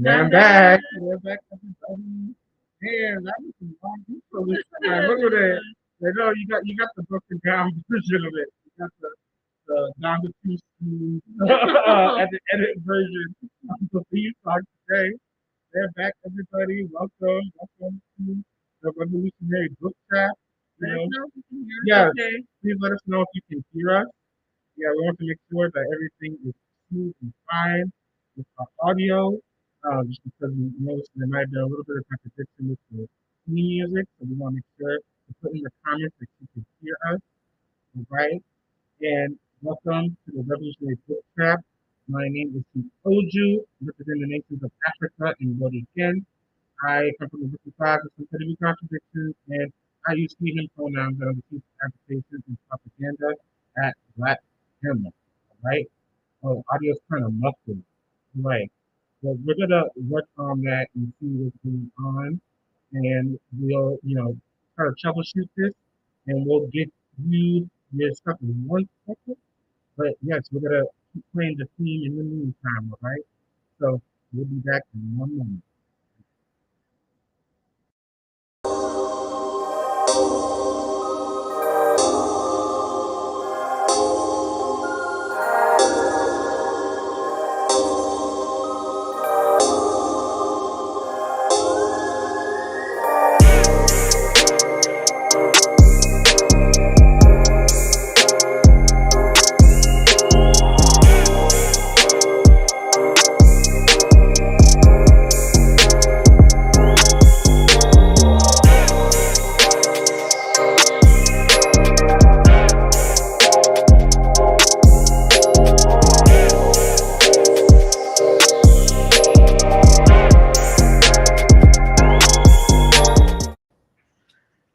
I'm back. We're back, everybody. Man, that was a long intro this time. Look at it. I know you got the broken down version of it. You got the down to two speed at the edit version of the theme song today. We're back, everybody. Welcome to the Revolutionary Book Chat. Let us know if you can hear Yeah, us okay. please let us know if you can hear us. Yeah, we want to make sure that everything is smooth and fine with our audio. Just because we noticed there might be a little bit of contradiction with the theme music, so we want to make sure to put in the comments that you can hear us, all right? And welcome to the Revolutionary Book Trap. My name is Steve Oju, representing the nations of Africa and Bodiken. I come from the working class with some petty contradictions, and I use he, him pronouns that are the chief agitations and propaganda at Black Hammer. All right? Oh, audio's kind of muffled. Right. Well, we're gonna work on that and see what's going on, and we'll, try to troubleshoot this, and we'll get you your stuff in 1 second. But yes, we're gonna keep playing the theme in the meantime. All right. So we'll be back in 1 moment.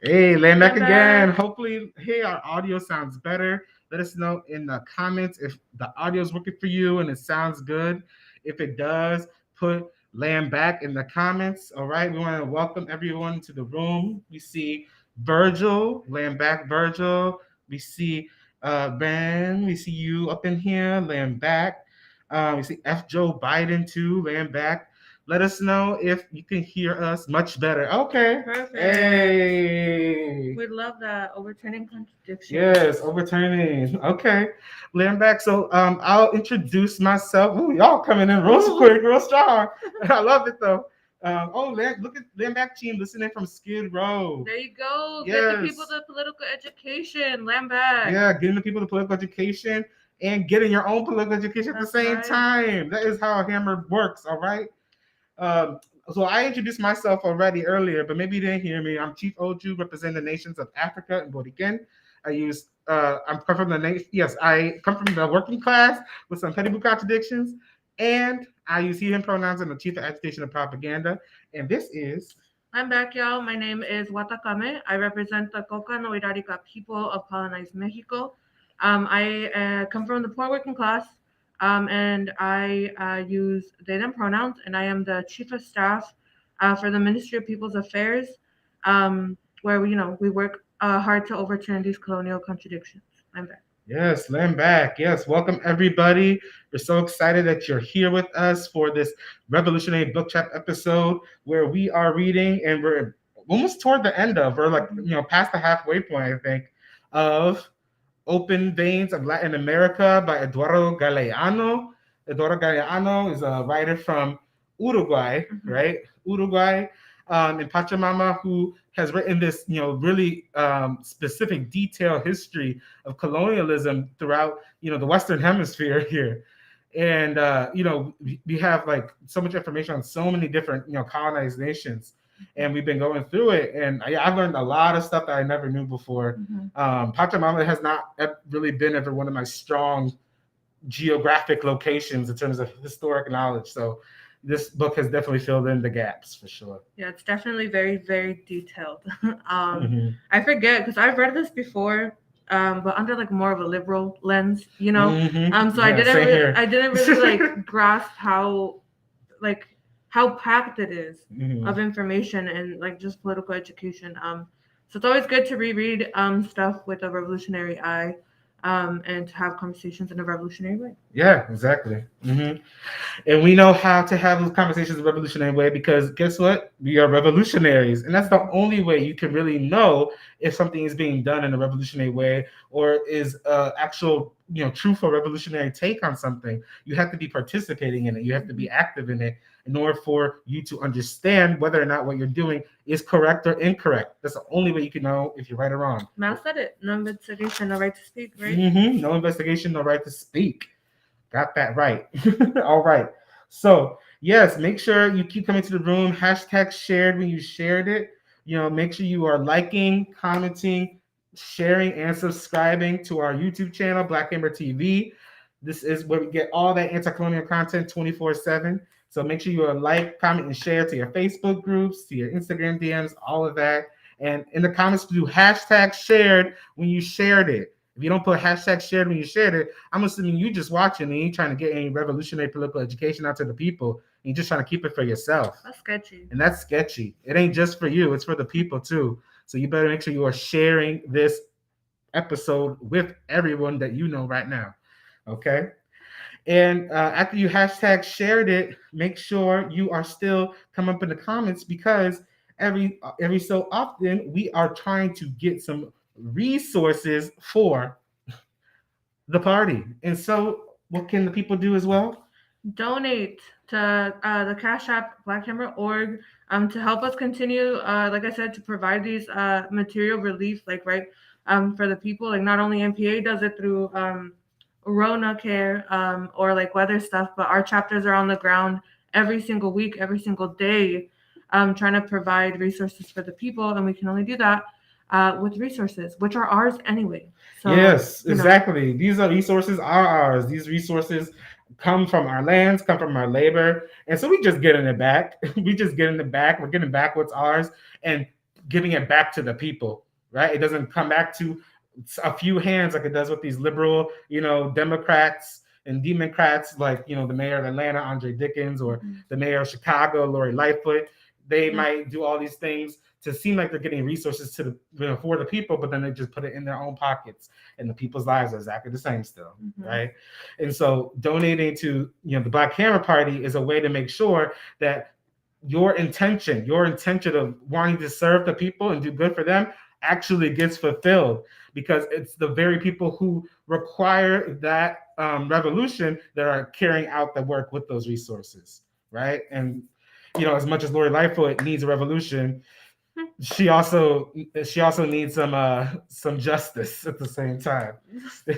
Hey, land back Land again. back. Hopefully, hey, our audio sounds better. Let us know in the comments if the audio is working for you and it sounds good. If it does, put land back in the comments. All right. We want to welcome everyone to the room. We see Virgil, land back, Virgil. We see Ben. We see you up in here, land back. We see F. Joe Biden too, land back. Let us know if you can hear us much better. Okay. Perfect. Hey. We love that. Overturning contradictions. Yes, overturning. Okay. Land back. So I'll introduce myself. Ooh, y'all coming in real quick, real strong. I love it though. Look at land back team listening from Skid Row. There you go. Yes. Get the people the political education. Land back. Yeah, getting the people the political education and getting your own political education at the That's same right. time. That is how Hammer works, all right? Um, so I introduced myself already earlier, but maybe you didn't hear me. I'm Chief Oju, representing the nations of Africa and Bodiken. I'm come from the nation. Yes, I come from the working class with some petty contradictions, and I use he/him pronouns in the chief of agitation and propaganda. And this is I'm back, y'all. My name is Watakame. I represent the Coca no Irarica people of colonized Mexico. I come from the poor working class, and I use they them pronouns, and I am the chief of staff for the Ministry of People's Affairs, where we work hard to overturn these colonial contradictions. I'm back. Yes, Len back. Yes, welcome everybody. We're so excited that you're here with us for this revolutionary book chat episode where we are reading and we're almost toward the end of, we're like, past the halfway point, I think, of Open Veins of Latin America by Eduardo Galeano. Eduardo Galeano is a writer from Uruguay, right? Uruguay, in Pachamama, who has written this, really specific, detailed history of colonialism throughout, the Western Hemisphere here. And we have like so much information on so many different, colonized nations, and we've been going through it. And I've learned a lot of stuff that I never knew before. Pachamama has not really been ever one of my strong geographic locations in terms of historic knowledge. So this book has definitely filled in the gaps for sure. Yeah, it's definitely very, very detailed. I forget because I've read this before, but under like more of a liberal lens, So I didn't really like grasp like how packed it is of information and like just political education. So it's always good to reread stuff with a revolutionary eye. and to have conversations in a revolutionary way. Yeah, exactly. And we know how to have those conversations in a revolutionary way because guess what? We are revolutionaries. And that's the only way you can really know if something is being done in a revolutionary way or is actual, truthful revolutionary take on something. You have to be participating in it. You have to be active in it in order for you to understand whether or not what you're doing is correct or incorrect. That's the only way you can know if you're right or wrong. Mal said it. No investigation, no right to speak, right? No investigation, no right to speak. Got that right. All right. So, yes, make sure you keep coming to the room. Hashtag shared when you shared it. Make sure you are liking, commenting, sharing, and subscribing to our YouTube channel, Black Gamer TV. This is where we get all that anti-colonial content 24/7. So make sure you are like, comment, and share to your Facebook groups, to your Instagram DMs, all of that. And in the comments, do hashtag shared when you shared it. If you don't put hashtag shared when you shared it, I'm assuming you just watching and you ain't trying to get any revolutionary political education out to the people. And you're just trying to keep it for yourself. That's sketchy. And that's sketchy. It ain't just for you, it's for the people too. So you better make sure you are sharing this episode with everyone that you know right now. Okay? And after you hashtag shared it, make sure you are still come up in the comments because every so often we are trying to get some resources for the party. And so, what can the people do as well? Donate to the Cash App Black Hammer org to help us continue, like I said, to provide these material relief, like right for the people. Like not only NPA does it through Rona Care or like weather stuff, but our chapters are on the ground every single week, every single day, trying to provide resources for the people, and we can only do that with resources, which are ours anyway. So, yes, exactly. These are resources are ours. These resources come from our lands, come from our labor, and so we just getting it back. We just getting it back. We're getting back what's ours and giving it back to the people. Right? It doesn't come back to a few hands like it does with these liberal, Democrats and Democrats, like the mayor of Atlanta, Andre Dickens, or the mayor of Chicago, Lori Lightfoot. They might do all these things to seem like they're getting resources to the for the people, but then they just put it in their own pockets, and the people's lives are exactly the same still, right? And so donating to the Black Hammer Party is a way to make sure that your intention of wanting to serve the people and do good for them actually gets fulfilled, because it's the very people who require that revolution that are carrying out the work with those resources, right? And as much as Lori Lightfoot needs a revolution, she also needs some justice at the same time,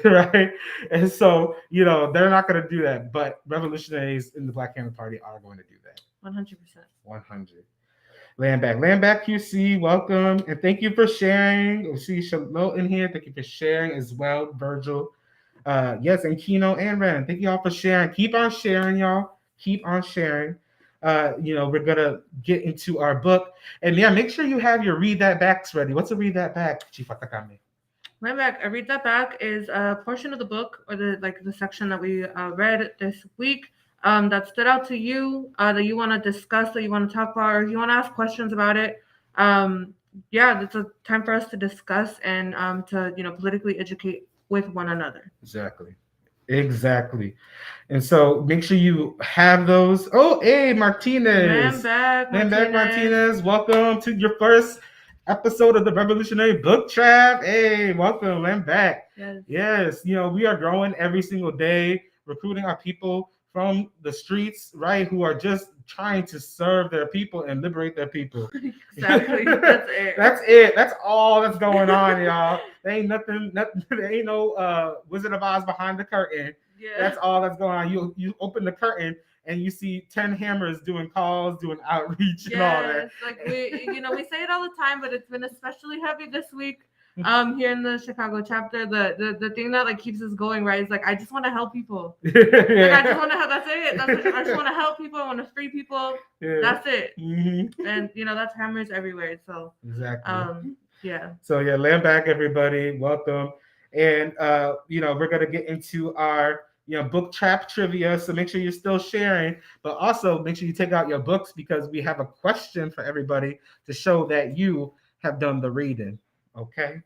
right? And so they're not going to do that, but revolutionaries in the Black Hammer Party are going to do that. 100%. 100. Landback QC, welcome, and thank you for sharing. We see Charlotte in here. Thank you for sharing as well, Virgil. Yes, and Kino and Ren. Thank you all for sharing. Keep on sharing, y'all. Keep on sharing. We're gonna get into our book, and yeah, make sure you have your read that backs ready. What's a read that back, Chief Watakame? I read that back is a portion of the book or the section that we read this week that stood out to you that you want to discuss, that you want to talk about, or if you want to ask questions about it. It's a time for us to discuss and to politically educate with one another. Exactly. And so make sure you have those. Oh, hey, Martinez. Landback Martinez. Welcome to your first episode of the Revolutionary Book Trap. Hey, welcome, Landback. Yes. We are growing every single day, recruiting our people from the streets, right, who are just trying to serve their people and liberate their people. Exactly. That's it. That's it. That's all that's going on, y'all. There ain't nothing. There ain't no Wizard of Oz behind the curtain. Yeah. That's all that's going on. You open the curtain and you see 10 hammers doing calls, doing outreach, and all that. Like we say it all the time, but it's been especially heavy this week. Here in the Chicago chapter, the thing that keeps us going, right, is I just want to help people. I just want to help. That's it. I just want to help people. I want to free people. Yeah. That's it. And that's hammers everywhere. So exactly. Yeah. So land back, everybody. Welcome. And we're gonna get into our book trap trivia. So make sure you're still sharing, but also make sure you take out your books because we have a question for everybody to show that you have done the reading. Okay.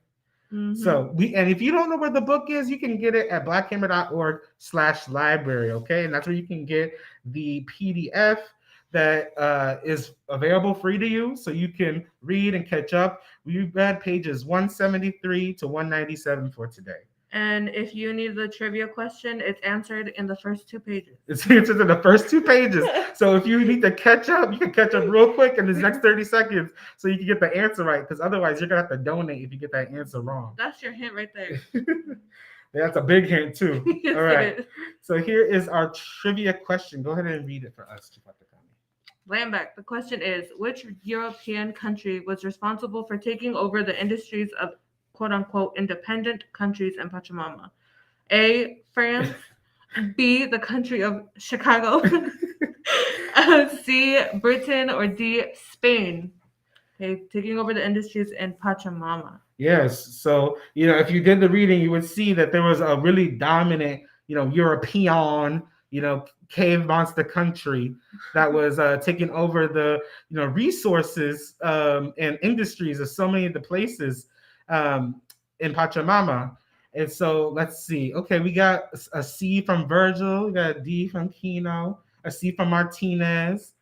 Mm-hmm. So and if you don't know where the book is, you can get it at blackhammer.org/library. Okay, and that's where you can get the PDF that is available free to you, so you can read and catch up. We read pages 173 to 197 for today. And if you need the trivia question, it's answered in the first 2 pages. It's answered in the first 2 pages. So if you need to catch up, you can catch up real quick in these next 30 seconds so you can get the answer right. Because otherwise, you're going to have to donate if you get that answer wrong. That's your hint right there. That's a big hint, too. Yes, All right. it is. So here is our trivia question. Go ahead and read it for us. Lambeck, the question is, which European country was responsible for taking over the industries of quote-unquote independent countries in Pachamama? A, France. B, the country of Chicago. C, Britain. Or D, Spain. Okay, taking over the industries in Pachamama. Yes. So, if you did the reading, you would see that there was a really dominant, European, cave monster country that was taking over the, resources and industries of so many of the places in Pachamama. And so let's see. Okay, we got a C from Virgil, we got a D from Kino, a C from Martinez.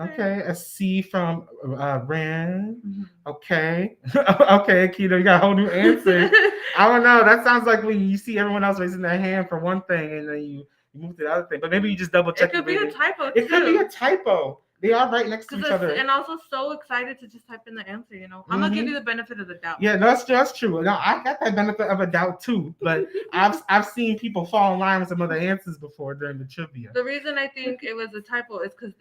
Okay, a C from Rand. Mm-hmm. Okay. Okay, Keto, you got a whole new answer. I don't know. That sounds like when you see everyone else raising their hand for one thing and then you move to the other thing. But maybe you just double check. It could be a typo. It could be a typo. They are right next to each other. And also so excited to just type in the answer, I'm gonna give you the benefit of the doubt. Yeah, that's true. No, I got that benefit of a doubt too. But I've seen people fall in line with some other answers before during the trivia. The reason I think it was a typo is because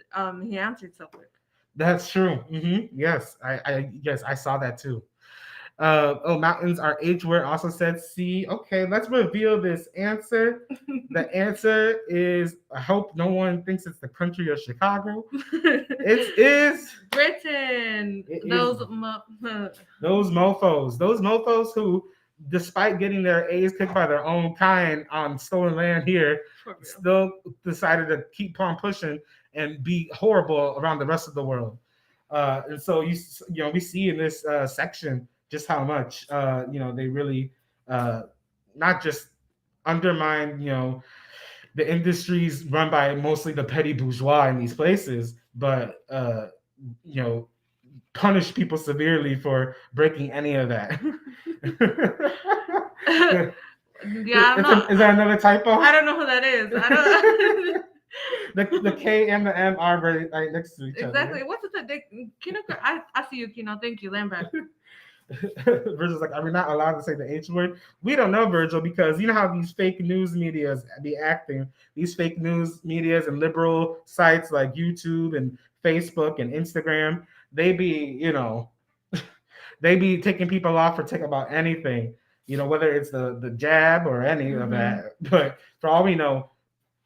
he answered so quick. That's true. Mm-hmm. Yes, I saw that too. Mountains are H word also said C. Okay, let's reveal this answer. The answer is, I hope no one thinks it's the country of Chicago. It is Britain. Those mofos who, despite getting their A's kicked by their own kind on stolen land here, still decided to keep on pushing and be horrible around the rest of the world. And so we see in this section just how much they really not just undermine the industries run by mostly the petty bourgeois in these places, but punish people severely for breaking any of that. Yeah, is that another typo? I don't know who that is. I don't. The K and the M are right next to each other. Exactly. What's it? Kino, I see you, Kino. Thank you, Lambert. Virgil's like, are we not allowed to say the H word? We don't know, Virgil, because you know how these fake news medias be acting. These fake news medias and liberal sites like YouTube and Facebook and Instagram, they be taking people off for talking about anything, whether it's the jab or any of that. But for all we know,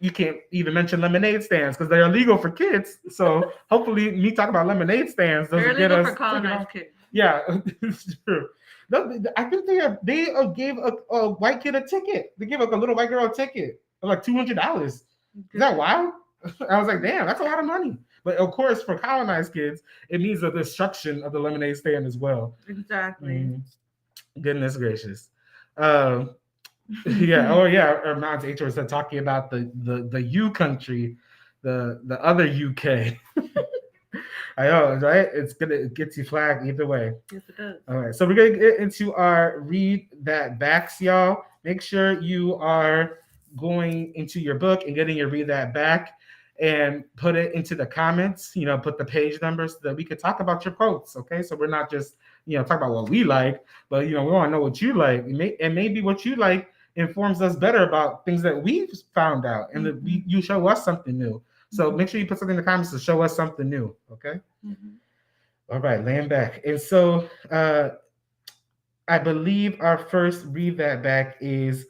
you can't even mention lemonade stands because they're illegal for kids. So hopefully me talking about lemonade stands doesn't get us. For colonized kids. Yeah, it's true. No, I think they gave a white kid a ticket. They gave a little white girl a ticket of like $200. Is that wild? I was like, damn, that's a lot of money. But of course, for colonized kids, it means the destruction of the lemonade stand as well. Exactly. Goodness gracious. Yeah. Oh, yeah. Or Mount H was talking about the U country, the other UK. I know, right? It gets you flagged either way. Yes, it does. All right. So we're gonna get into our read that backs, y'all. Make sure you are going into your book and getting your read that back and put it into the comments. Put the page numbers so that we could talk about your quotes. Okay. So we're not just talk about what we like, but we want to know what you like. And maybe what you like informs us better about things that we've found out, and that you show us something new. So make sure you put something in the comments to show us something new. Okay. All right, laying back. And so I believe our first read that back is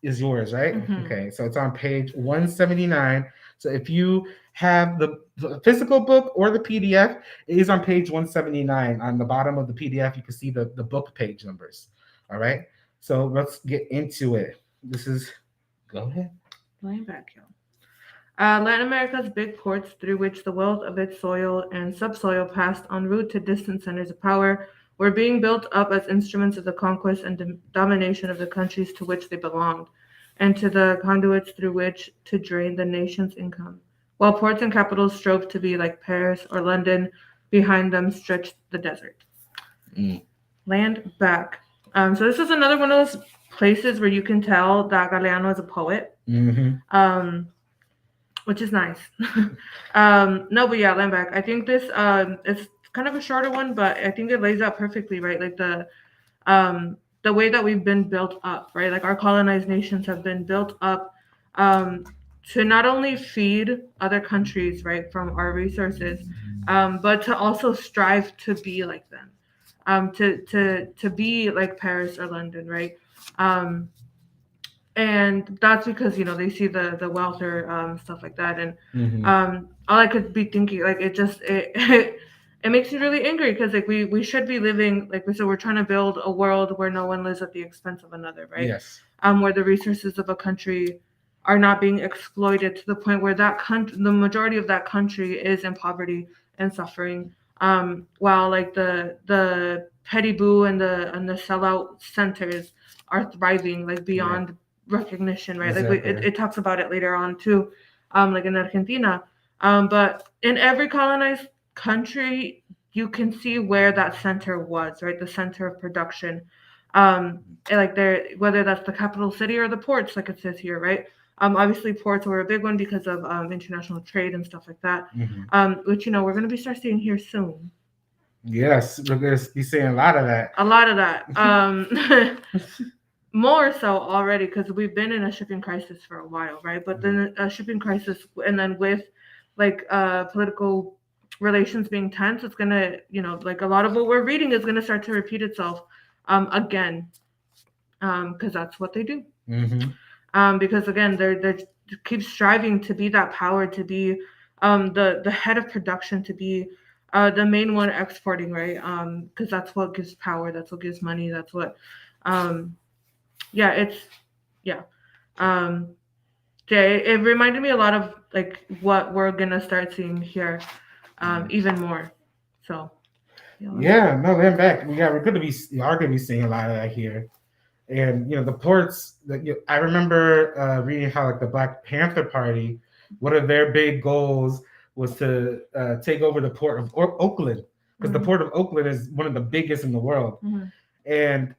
yours, right? Okay. So it's on page 179. So if you have the physical book or the PDF, it is on page 179. On the bottom of the PDF, you can see the book page numbers. All right. So let's get into it. Go ahead. Laying back, y'all. Latin America's big ports through which the wealth of its soil and subsoil passed en route to distant centers of power were being built up as instruments of the conquest and domination of the countries to which they belonged, and to the conduits through which to drain the nation's income. While ports and capitals strove to be like Paris or London, behind them stretched the desert. Mm. Land back. So this is another one of those places where you can tell that Galeano is a poet. Mm-hmm. Which is nice. No, but yeah, land back. I think this it's kind of a shorter one, but I think it lays out perfectly, right? Like the way that we've been built up, right? Like our colonized nations have been built up um, to not only feed other countries, right, from our resources, but to also strive to be like them, to be like Paris or London, right? Um, and that's because they see the wealth or stuff like that, and Mm-hmm. all I could be thinking, like, it just it makes me really angry because like we should be living, like we said, we're trying to build a world where no one lives at the expense of another, right? Yes. Where the resources of a country are not being exploited to the point where that country, the majority of that country, is in poverty and suffering, while like the petty boo and the sellout centers are thriving, like Yeah. beyond recognition, right? Like Exactly. it talks about it later on too, like in Argentina. But in every colonized country, you can see where that center was, right? The center of production. And, like there, whether that's the capital city or the ports, like it says here, right? Obviously ports were a big one because of international trade and stuff like that. Mm-hmm. Which we're gonna be start seeing here soon. Yes, we're gonna be seeing a lot of that. A lot of that. More so already because we've been in a shipping crisis for a while, right? But then a shipping crisis, and then with like political relations being tense, it's gonna, like a lot of what we're reading is gonna start to repeat itself again, because that's what they do. Because again, they're keep striving to be that power, to be the head of production, to be the main one exporting, right? Because that's what gives power, that's what gives money, that's what um yeah, it's yeah. Um yeah, it reminded me a lot of like what we're gonna start seeing here, even more. So Yeah, no, then back. We are gonna be seeing a lot of that here, and the ports. I remember reading how like the Black Panther Party, one of their big goals was to take over the port of Oakland, because the port of Oakland is one of the biggest in the world, and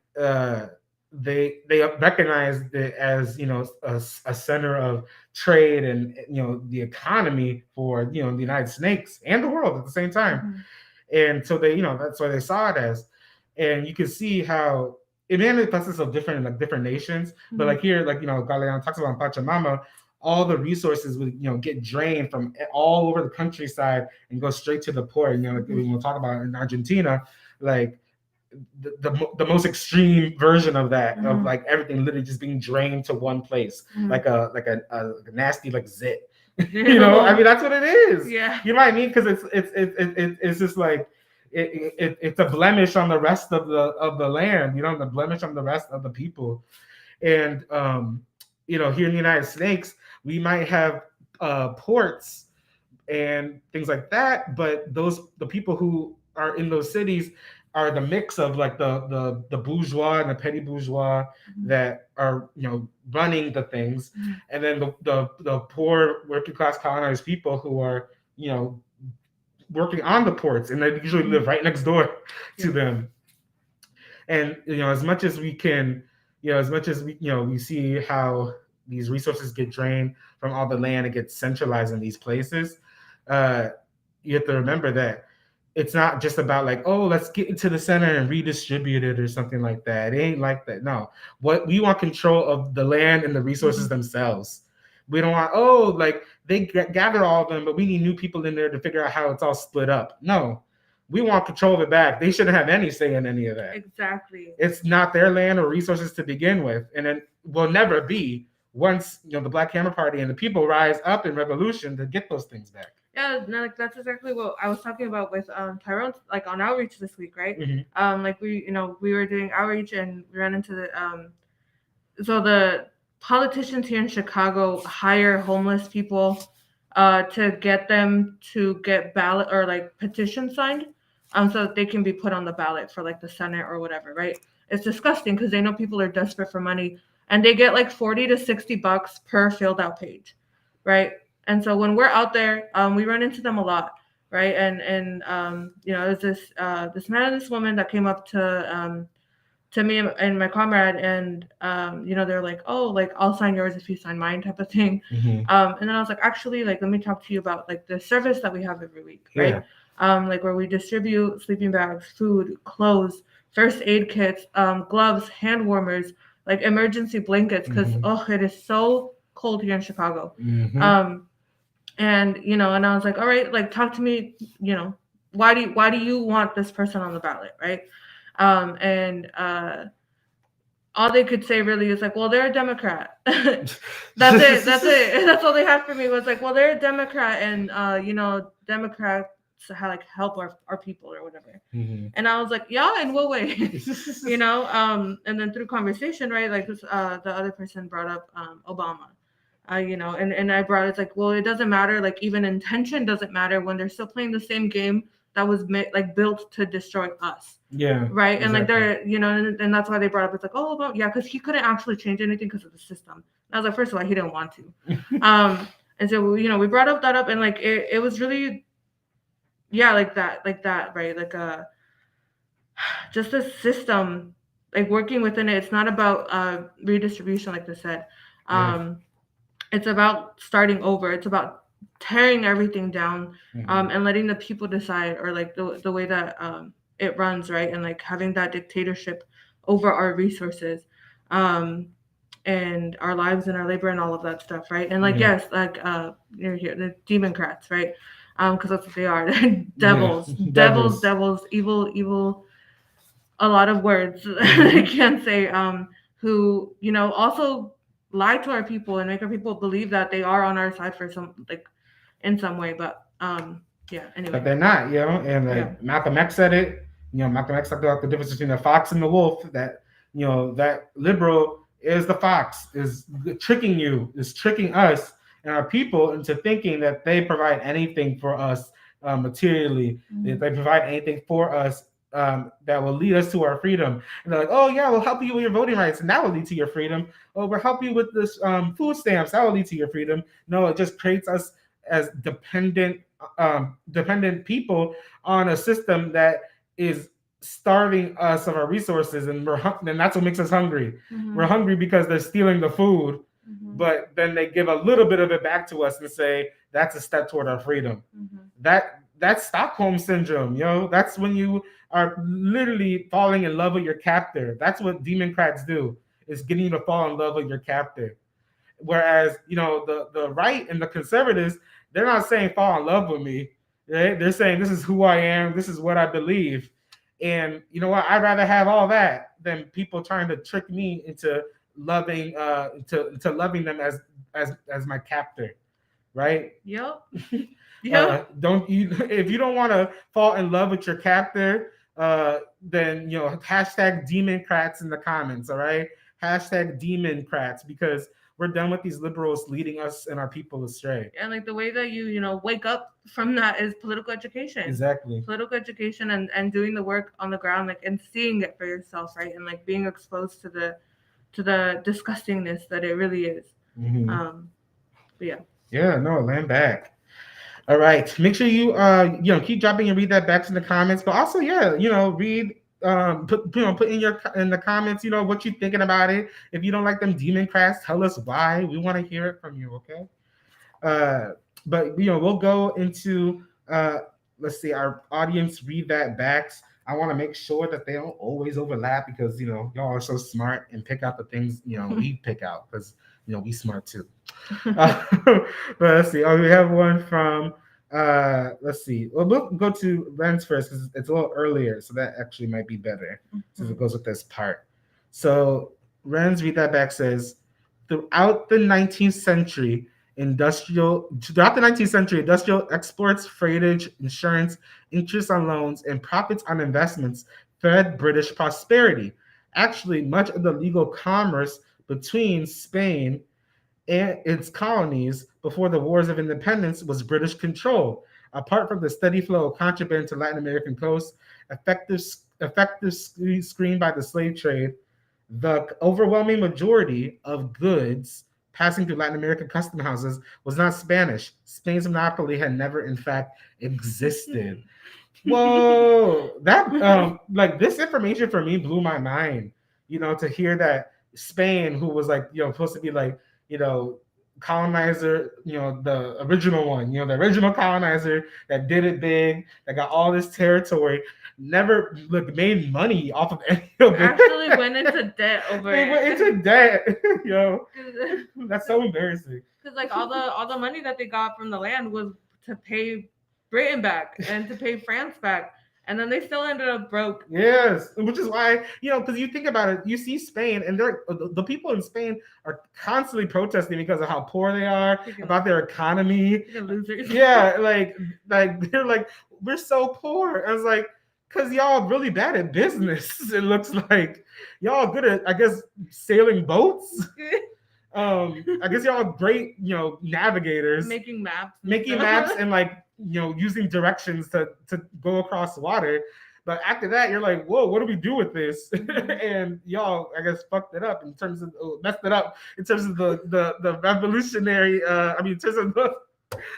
they recognized it as a center of trade and the economy for the United States and the world at the same time. And so they, that's why they saw it as. And you can see how it manifests itself different in like different nations. But like here, like Galeano talks about Pachamama, all the resources would get drained from all over the countryside and go straight to the port. Like we'll talk about in Argentina, like the most extreme version of that, of like everything literally just being drained to one place, like a nasty like zit. I mean, that's what it is. Yeah. You know what I mean? Because it's just like it's a blemish on the rest of the land. The blemish on the rest of the people. And here in the United States, we might have ports and things like that, but the people who are in those cities are the mix of like the bourgeois and the petty bourgeois that are running the things, and then the poor working class colonized people who are working on the ports, and they usually live right next door to them. And as much as we can, as much as we see how these resources get drained from all the land and get centralized in these places, you have to remember that it's not just about like, oh, let's get into the center and redistribute it or something like that. It ain't like that. No, what we want control of the land and the resources themselves. We don't want, oh, like they gather all of them, but we need new people in there to figure out how it's all split up. No, we want control of it back. They shouldn't have any say in any of that. Exactly. It's not their land or resources to begin with, and it will never be once the Black Hammer Party and the people rise up in revolution to get those things back. Yeah, no, like that's exactly what I was talking about with Tyrone, like on outreach this week, right? Like we were doing outreach and we ran into the so the politicians here in Chicago hire homeless people to get them to get ballot or like petition signed so that they can be put on the ballot for like the Senate or whatever, right? It's disgusting because they know people are desperate for money, and they get like 40 to 60 bucks per filled out page, right? And so when we're out there, we run into them a lot, right? And you know, there's this man and this woman that came up to me and my comrade, and you know, they're like, oh, like I'll sign yours if you sign mine, type of thing. Mhm. And then I was like, actually, like let me talk to you about like the service that we have every week, Yeah. right? Like where we distribute sleeping bags, food, clothes, first aid kits, gloves, hand warmers, like emergency blankets, because Mhm. oh, it is so cold here in Chicago. Mhm. And you know, and I was like, all right, like talk to me, you know, why do you want this person on the ballot, right? And all they could say really is like, well, they're a Democrat. That's it. That's it. That's all they had for me was like, well, they're a Democrat, and you know, Democrats like help our people or whatever. Mhm. And I was like, yeah, in what way? You know, and then through conversation, right? Like this, the other person brought up Obama. You know, and I brought it's like, well, it doesn't matter. Like even intention doesn't matter when they're still playing the same game that was like built to destroy us. Yeah. Right. And like exactly. they're, you know, and that's why they brought up it's like, oh, well, yeah, because he couldn't actually change anything because of the system. And I was like, first of all, he didn't want to. And so you know, we brought up that up, and like it was really, yeah, like that, right? Like just the system, like working within it. It's not about redistribution, like they said. Yeah. It's about starting over. It's about tearing everything down, Mhm. and letting the people decide, or like the way that it runs, right? And like having that dictatorship over our resources, um, and our lives and our labor and all of that stuff, right? And like Yeah. yes, like you're here, the democrats, right? Because that's what they are. Yeah. Devils, devils, Devils. devils, evil, evil, a lot of words I Mhm. can't say, who, you know, also lie to our people and make our people believe that they are on our side for some, like, in some way. But yeah, But anyway. they're not, you know. And Yeah. like Malcolm X said it, you know, Malcolm X talked about the difference between the fox and the wolf. That you know, that liberal is the fox, is tricking you, is tricking us and our people into thinking that they provide anything for us materially. They provide anything for us that will lead us to our freedom. And they're like, oh yeah, we'll help you with your voting rights, and that will lead to your freedom. Oh, we'll help you with this food stamps, that will lead to your freedom. No, it just creates us as dependent people on a system that is starving us of our resources, and and that's what makes us hungry. We're hungry because they're stealing the food, but then they give a little bit of it back to us and say that's a step toward our freedom. That's Stockholm syndrome, yo. That's when you are literally falling in love with your captor. That's what democrats do, is getting you to fall in love with your captor. Whereas, you know, the right and the conservatives, they're not saying fall in love with me. Right? They're saying this is who I am, this is what I believe. And you know what? I'd rather have all that than people trying to trick me into loving to loving them as my captor. Right? Yep. Yep. Don't you if you don't want to fall in love with your captor, then you know, hashtag democrats in the comments, all right? Hashtag democrats, because we're done with these liberals leading us and our people astray. And like the way that you know, wake up from that is political education. Exactly. Political education, and doing the work on the ground, like, and seeing it for yourself, right? And like being exposed to the disgustingness that it really is. But yeah. Yeah, no, land back. All right. Make sure you know, keep dropping and read that back in the comments. But also, yeah, you know, read put in the comments, you know, what you thinking about it. If you don't like them democrats, tell us why. We want to hear it from you, okay? But you know, we'll go into let's see, our audience read that backs. I want to make sure that they don't always overlap, because you know, y'all are so smart and pick out the things, you know, we pick out, because you know, we smart too. But let's see. Oh, we have one from let's see. Well, we'll go to Ren's first because it's a little earlier, so that actually might be better since it goes with this part. So Ren's read that back says, throughout the 19th century, industrial exports, freightage, insurance, interest on loans, and profits on investments fed British prosperity. Actually, much of the legal commerce between Spain and its colonies before the Wars of Independence was British control. Apart from the steady flow of contraband to Latin American coasts, effective screen by the slave trade, the overwhelming majority of goods passing through Latin American custom houses was not Spanish. Spain's monopoly had never, in fact, existed. Whoa, that like this information for me blew my mind. To hear that Spain, who was like supposed to be like colonizer, the original one, the original colonizer that did it big, that got all this territory, never made money off of any of it. Actually went into debt over They it. went into debt, That's so embarrassing. Because like all the money that they got from the land was to pay Britain back and to pay France back, and then they still ended up broke. Yes, which is why because you think about it, you see Spain, and the people in Spain are constantly protesting because of how poor they are, about their economy. Losers. Yeah, like they're like, we're so poor. I was like, because y'all really bad at business. It looks like y'all good at, I guess, sailing boats. I guess y'all great, navigators, making maps and like using directions to go across water. But after that, you're like, whoa, what do we do with this? And y'all, I guess, fucked it up in terms of messed it up in terms of the revolutionary. In terms of the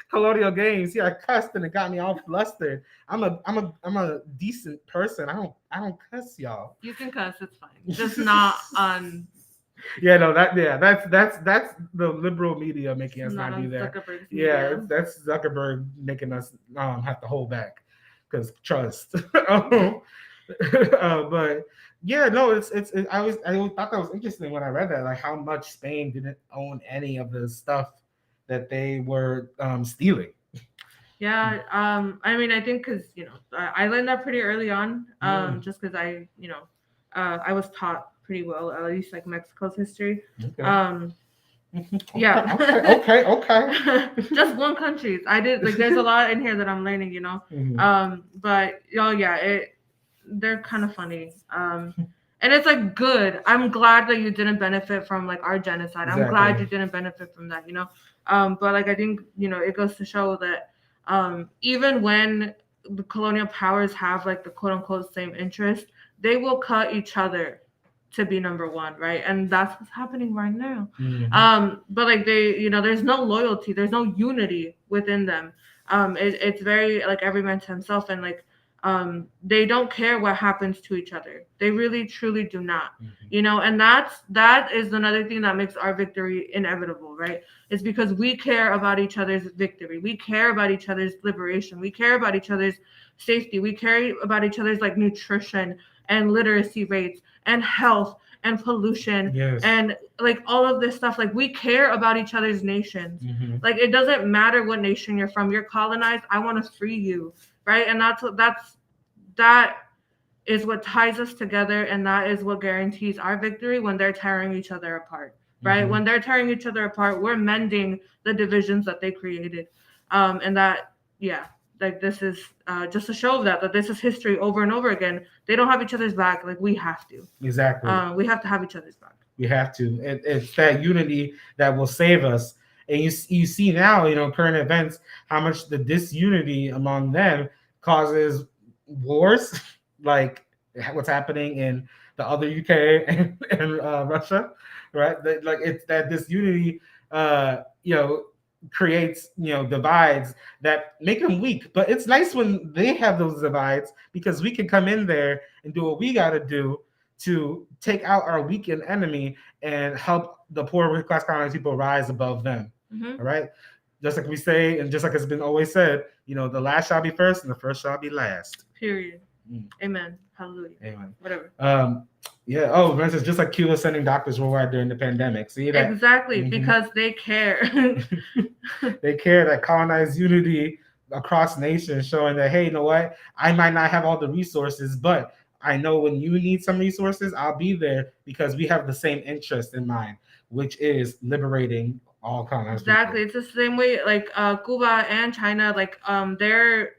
colonial games. Yeah, I cussed and it got me all flustered. I'm a decent person. I don't cuss, y'all. You can cuss, it's fine. Just not on. Yeah, no, that's the liberal media making us not do that. Yeah, that's Zuckerberg making us have to hold back because trust. But yeah, no, it's I always thought that was interesting when I read that, like how much Spain didn't own any of the stuff that they were stealing. Yeah, I think because I learned that pretty early on, just because I was taught pretty well, at least like Mexico's history. Okay. Yeah. Okay. Just one country. I did like. There's a lot in here that I'm learning, Mm-hmm. But they're kind of funny. And it's like good. I'm glad that you didn't benefit from like our genocide. Exactly. I'm glad you didn't benefit from that. But like I think it goes to show that even when the colonial powers have like the quote unquote same interest, they will cut each other to be number one, right? And that's what's happening right now. Mm-hmm. But like they, there's no loyalty, there's no unity within them. It's very like every man to himself, and like they don't care what happens to each other. They really truly do not. Mm-hmm. And that is another thing that makes our victory inevitable, right? It's because we care about each other's victory. We care about each other's liberation. We care about each other's safety. We care about each other's like nutrition and literacy rates and health and pollution. Yes. And like all of this stuff. Like we care about each other's nations. Mm-hmm. Like it doesn't matter what nation you're from. You're colonized. I want to free you, right? And that is what ties us together, and that is what guarantees our victory when they're tearing each other apart, right? Mm-hmm. When they're tearing each other apart, we're mending the divisions that they created. And that, yeah, like this is just a show of that this is history over and over again. They don't have each other's back. Like we have to. Exactly. We have to have each other's back. We have to. It's that unity that will save us. And you see now, current events, how much the disunity among them causes wars, like what's happening in the other UK and Russia, right? Like it's that disunity, creates divides that make them weak. But it's nice when they have those divides because we can come in there and do what we got to do to take out our weakened enemy and help the poor working class colonized people rise above them. Mm-hmm. All right. Just like we say, and just like it's been always said, the last shall be first and the first shall be last. Period. Amen. Hallelujah. Amen. Whatever. Yeah. Oh, for instance, just like Cuba sending doctors worldwide during the pandemic. See that? Exactly, because they care. They care, that colonized unity across nations, showing that, hey, you know what? I might not have all the resources, but I know when you need some resources, I'll be there because we have the same interest in mind, which is liberating all colonized exactly people. It's the same way like Cuba and China, like their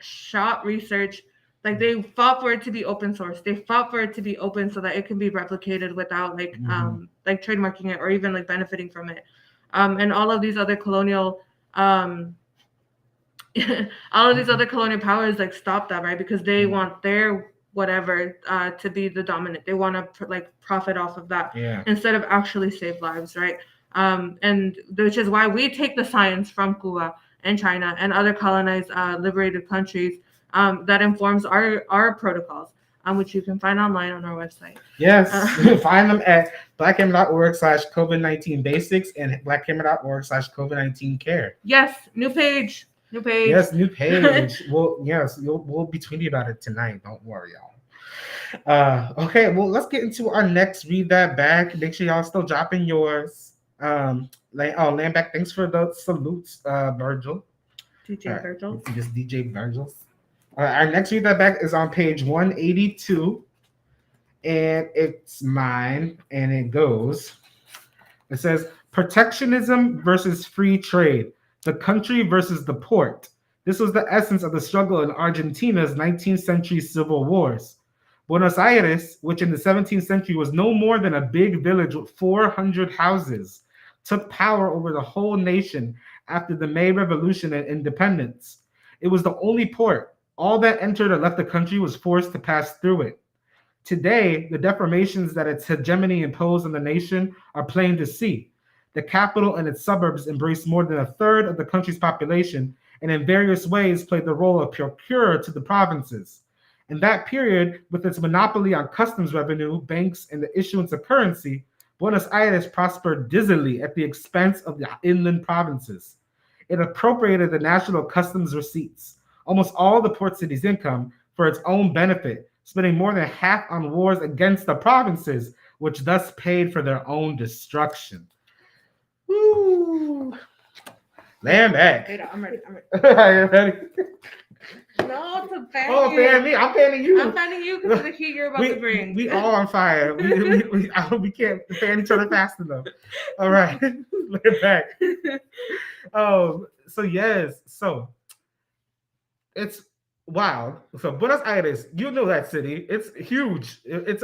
shot research, like they fought for it to be open source. They fought for it to be open so that it can be replicated without like like trademarking it or even like benefiting from it. And all of these other colonial all of these other colonial powers like stop that, right? Because they want their whatever to be the dominant. They want to like profit off of that Yeah. instead of actually save lives, right? And which is why we take the science from Cuba and China and other colonized liberated countries that informs our protocols, which you can find online on our website. Yes, Uh, find them at blackhammer.org/COVID-19 basics and blackhammer.org/COVID-19 care. yes, new page, new page. Yes, new page. Well, yes, we'll be tweeting about it tonight. Don't worry, y'all. Okay, well, let's get into our next read that back. Make sure y'all still dropping yours. Land back. Thanks for the salutes, Virgil. All DJ right, Virgil. just DJ Virgil. Our next read that back is on page 182, and it's mine, and it goes. It says protectionism versus free trade, the country versus the port. This was the essence of the struggle in Argentina's 19th century civil wars. Buenos Aires, which in the 17th century was no more than a big village with 400 houses, took power over the whole nation after the May Revolution and independence. It was the only port. All that entered or left the country was forced to pass through it. Today, the deformations that its hegemony imposed on the nation are plain to see. The capital and its suburbs embrace more than a third of the country's population and in various ways played the role of procurer to the provinces. In that period, with its monopoly on customs revenue, banks, and the issuance of currency, Buenos Aires prospered dizzily at the expense of the inland provinces. It appropriated the national customs receipts, almost all the port city's income, for its own benefit, spending more than half on wars against the provinces, which thus paid for their own destruction. Woo! Land back. Wait, I'm ready. Are you ready? No, to fan Oh, you. fan me. I'm fanning you. I'm fanning you because of the heat you're about to bring. We all on fire. We can't fan each other fast enough. All right. Land back. So yes. So it's wild. So Buenos Aires, you know that city. It's huge. It's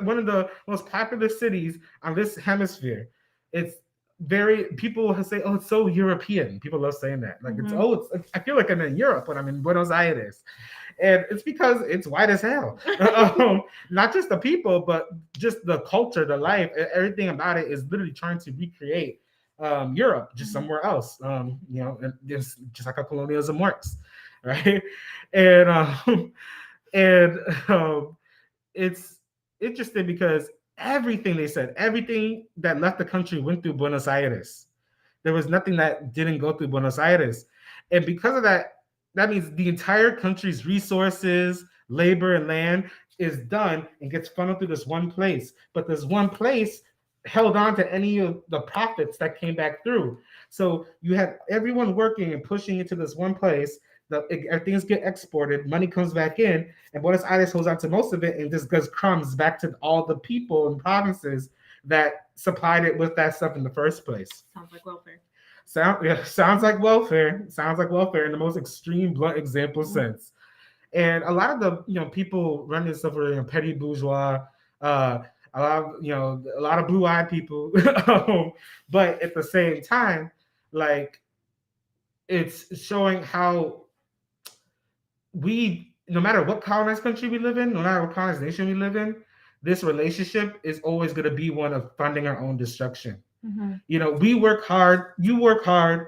one of the most popular cities on this hemisphere. It's very people say, oh, it's so European. People love saying that. Like I feel like I'm in Europe when I'm in Buenos Aires. And it's because it's white as hell. Not just the people, but just the culture, the life, everything about it is literally trying to recreate Europe, just somewhere else. And just like how colonialism works. Right, and it's interesting because everything they said, everything that left the country went through Buenos Aires. There was nothing that didn't go through Buenos Aires, and because of that, that means the entire country's resources, labor, and land is done and gets funneled through this one place. But this one place held on to any of the profits that came back through. So you have everyone working and pushing into this one place. Things get exported, money comes back in, and Buenos Aires holds on to most of it and just gives crumbs back to all the people and provinces that supplied it with that stuff in the first place. Sounds like welfare. Sounds like welfare. Sounds like welfare in the most extreme, blunt example sense. And a lot of the people running this stuff are petty bourgeois, a lot of blue-eyed people, but at the same time, like it's showing how no matter what colonized country we live in, no matter what colonized nation we live in, this relationship is always going to be one of funding our own destruction. Mm-hmm. We work hard, you work hard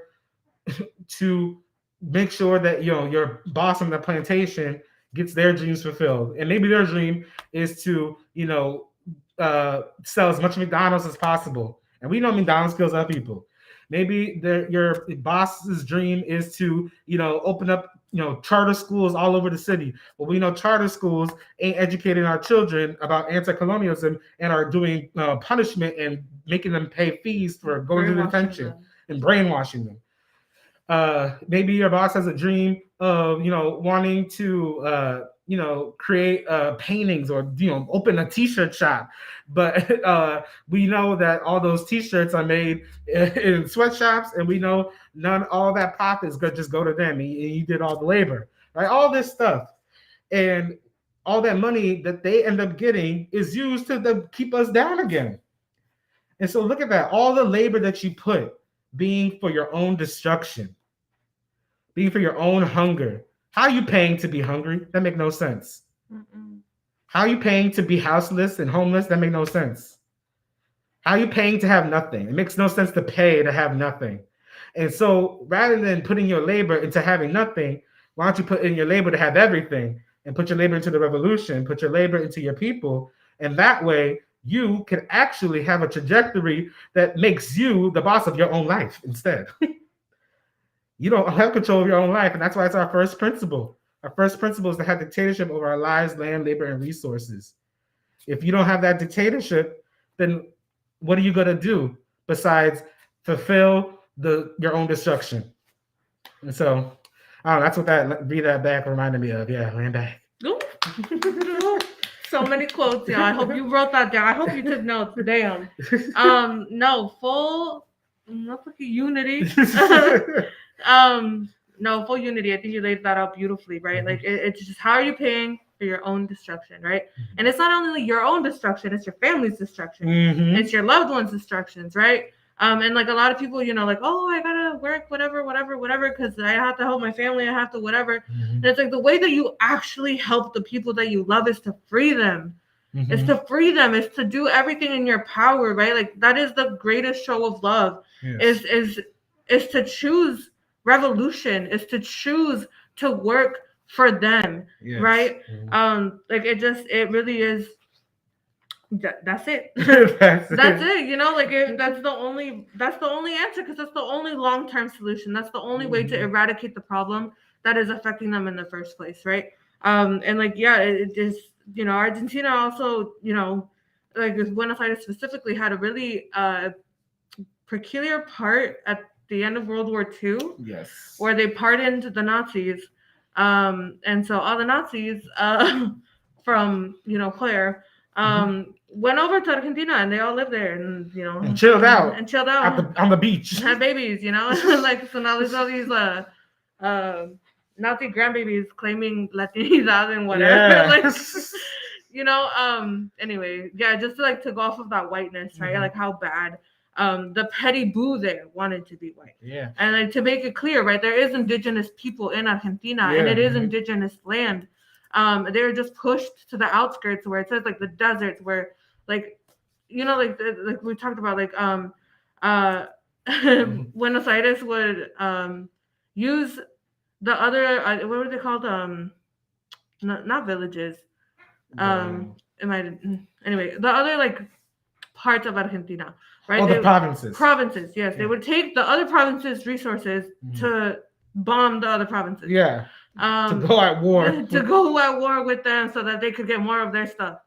to make sure that your boss on the plantation gets their dreams fulfilled. And maybe their dream is to, sell as much McDonald's as possible. And we know McDonald's kills other people. Maybe your boss's dream is to, open up, charter schools all over the city. But we know charter schools ain't educating our children about anti-colonialism and are doing punishment and making them pay fees for going to detention and brainwashing them. Maybe your boss has a dream of, wanting to, create paintings or, open a t-shirt shop. But we know that all those t-shirts are made in sweatshops, and we know all that profit is going to just go to them. And you did all the labor, right? All this stuff. And all that money that they end up getting is used to keep us down again. And so look at that. All the labor that you put being for your own destruction. being for your own hunger. How are you paying to be hungry? That make no sense. Mm-mm. How are you paying to be houseless and homeless? That make no sense. How are you paying to have nothing? It makes no sense to pay to have nothing. And so rather than putting your labor into having nothing, why don't you put in your labor to have everything and put your labor into the revolution, put your labor into your people, and that way you can actually have a trajectory that makes you the boss of your own life instead. You don't have control of your own life, and that's why it's our first principle. Our first principle is to have dictatorship over our lives, land, labor, and resources. If you don't have that dictatorship, then what are you gonna do besides fulfill your own destruction? And so, that's what that read that back reminded me of. Yeah, land back. Ooh. So many quotes, y'all. I hope you wrote that down. I hope you took notes. Damn. No, full motherfucking unity. No, full unity. I think you laid that out beautifully, right? Like it's just how are you paying for your own destruction, right? And it's not only your own destruction, it's your family's destruction. It's your loved ones' destructions, right? And like a lot of people, like, oh, I gotta work, whatever, because I have to help my family, I have to whatever. And it's like the way that you actually help the people that you love is to free them. It's to free them. It's to do everything in your power, right? Like that is the greatest show of love. Yes. Is to choose revolution. Is to choose to work for them, yes. Right? Like it really is. That's it. That's it. Like that's the only answer because that's the only long-term solution. That's the only way to eradicate the problem that is affecting them in the first place, right? And like it is. Argentina also, like Buenos Aires specifically had a really peculiar part at the end of World War II. Yes. Where they pardoned the Nazis, and so all the Nazis from Claire. Went over to Argentina and they all lived there and and chilled out on the beach, and had babies, like so now there's all these Nazi grandbabies claiming Latinidad and whatever. Yeah. Like anyway, just to go off of that whiteness, right? Like how bad the petty boo there wanted to be white. Yeah. And like to make it clear, right, there is indigenous people in Argentina and it is indigenous land. They're just pushed to the outskirts where it says like the deserts where like like we talked about like Buenos Aires would use the other what were they called not villages anyway the other like parts of Argentina, right? The provinces, yes. They would take the other provinces' resources to bomb the other provinces. Yeah. To go at war with them so that they could get more of their stuff.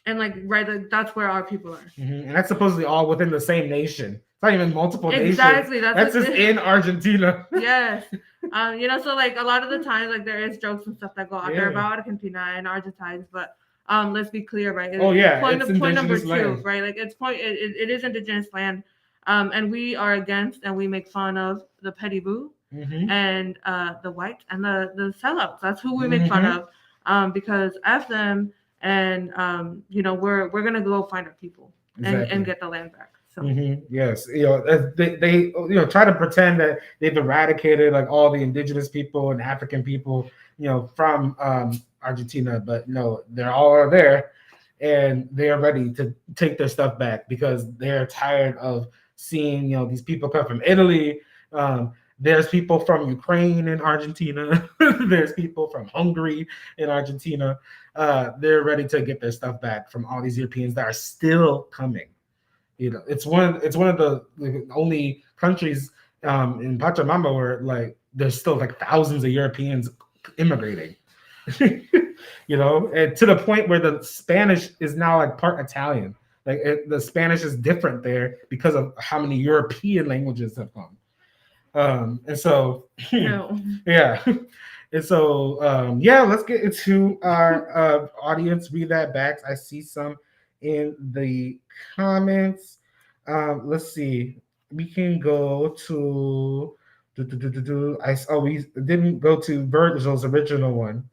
And like that's where our people are. And that's supposedly all within the same nation. It's not even multiple nations. Exactly. That's just in Argentina. Yes. So like a lot of the times like there is jokes and stuff that go out there about Argentina and Argentines, but let's be clear, right? Point number 2, land. Right? Like it is indigenous land. And we are against and we make fun of the petty boo. And the whites and the sellouts. That's who we make fun of, because F them, and we're gonna go find our people and get the land back. So yes, they try to pretend that they've eradicated like all the indigenous people and African people from Argentina, but no, they're all there, and they are ready to take their stuff back because they're tired of seeing these people come from Italy. There's people from Ukraine in Argentina. There's people from Hungary in Argentina. They're ready to get their stuff back from all these Europeans that are still coming. It's one of the only countries in Pachamama where like there's still like thousands of Europeans immigrating. And to the point where the Spanish is now like part Italian. Like the Spanish is different there because of how many European languages have come. And so, yeah. And so, let's get into our audience. Read that back. I see some in the comments. Let's see. We can go to. We didn't go to Virgil's original one.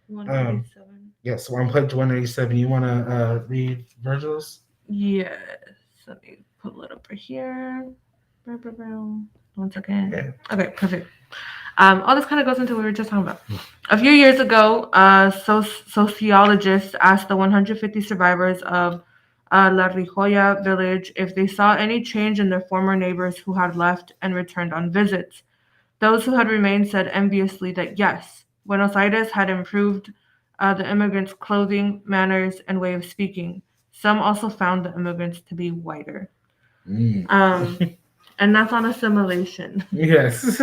187. Yes, on page 187. You want to read Virgil's? Yes. Let me pull it up right here. One second. Yeah. Okay, perfect. All this kind of goes into what we were just talking about. A few years ago, sociologists asked the 150 survivors of La Rijoya village if they saw any change in their former neighbors who had left and returned on visits. Those who had remained said enviously that yes, Buenos Aires had improved the immigrants' clothing, manners, and way of speaking. Some also found the immigrants to be whiter. Mm. Um, and that's on assimilation. Yes,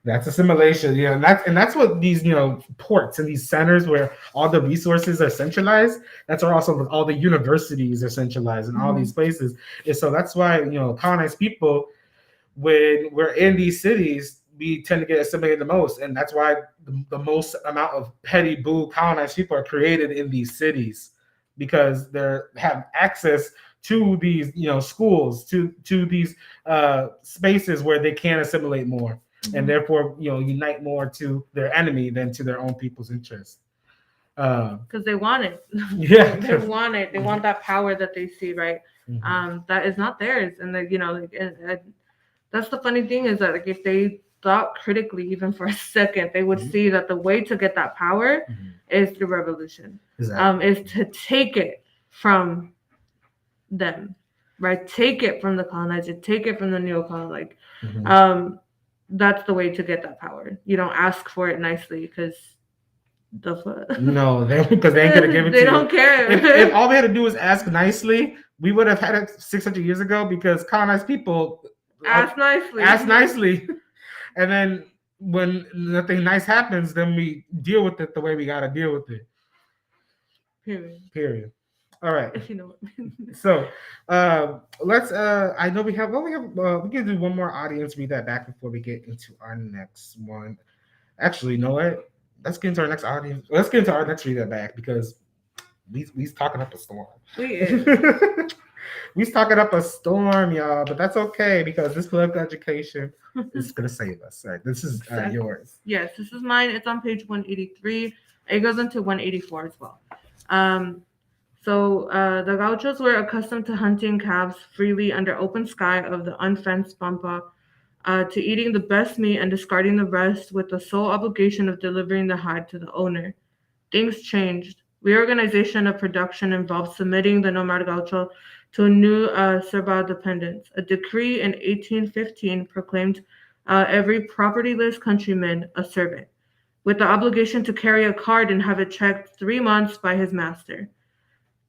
that's assimilation. Yeah, and that's what these ports and these centers where all the resources are centralized. That's where also all the universities are centralized in all these places. And so that's why colonized people, when we're in these cities, we tend to get assimilated the most, and that's why the most amount of petty boo colonized people are created in these cities because they have access to these schools, to these spaces where they can assimilate more, and therefore unite more to their enemy than to their own people's interests. Because they want it. Yeah, They want it. They want that power that they see, right? Mhm. That is not theirs. And like, and that's the funny thing is that like if they thought critically even for a second, they would see that the way to get that power is through revolution. Exactly. Is to take it from them, right? Take it from the colonizer, take it from the neocolonial. Like, that's the way to get that power. You don't ask for it nicely because the fuck. No, because they ain't gonna give it to They you. don't care. If all they had to do was ask nicely, we would have had it 600 years ago because colonized people Ask nicely. ask nicely, and then when nothing nice happens, then we deal with it the way we gotta deal with it. Period. All right. If you know what. So let's I know we can do one more audience read that back before we get into our next one. Actually, you know what? Let's get into our next audience. Let's get into our next read that back because we's talking up a storm. We's talking up a storm, y'all, but that's okay because this political education is gonna save us. Right? This is yours. Yes, this is mine. It's on page 183. It goes into 184 as well. The gauchos were accustomed to hunting calves freely under open sky of the unfenced pampa, to eating the best meat and discarding the rest with the sole obligation of delivering the hide to the owner. Things changed. Reorganization of production involved submitting the nomad gaucho to a new servile dependence. A decree in 1815 proclaimed every propertyless countryman a servant, with the obligation to carry a card and have it checked 3 months by his master.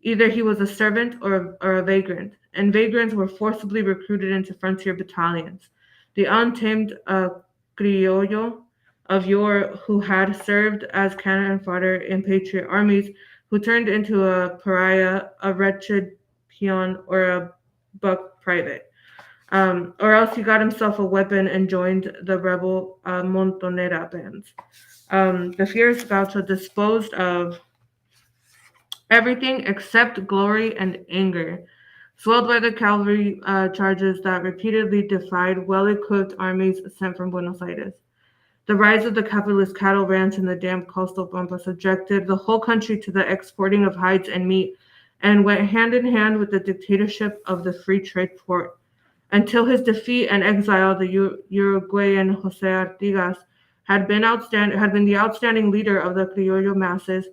Either he was a servant or a vagrant, and vagrants were forcibly recruited into frontier battalions. The untamed criollo of yore who had served as cannon fodder in patriot armies, who turned into a pariah, a wretched peon, or a buck private. Or else he got himself a weapon and joined the rebel Montonera bands. The fierce gaucho disposed of everything except glory and anger, swelled by the cavalry charges that repeatedly defied well-equipped armies sent from Buenos Aires. The rise of the capitalist cattle ranch in the damp coastal pampa subjected the whole country to the exporting of hides and meat, and went hand in hand with the dictatorship of the free trade port. Until his defeat and exile, the Uruguayan Jose Artigas had been the outstanding leader of the criollo masses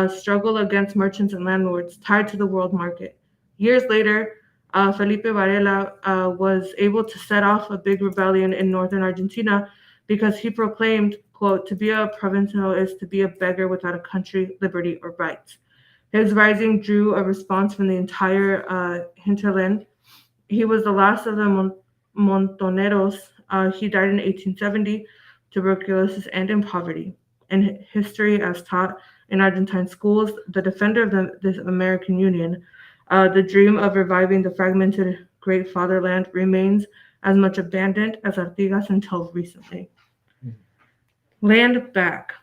struggle against merchants and landlords tied to the world market. Years later, Felipe Varela was able to set off a big rebellion in northern Argentina because he proclaimed, quote, "To be a provincial is to be a beggar without a country, liberty, or rights." His rising drew a response from the entire hinterland. He was the last of the Montoneros. He died in 1870, tuberculosis and in poverty. In history, as taught in Argentine schools, the defender of the American Union, the dream of reviving the fragmented great fatherland remains as much abandoned as Artigas until recently. Land back.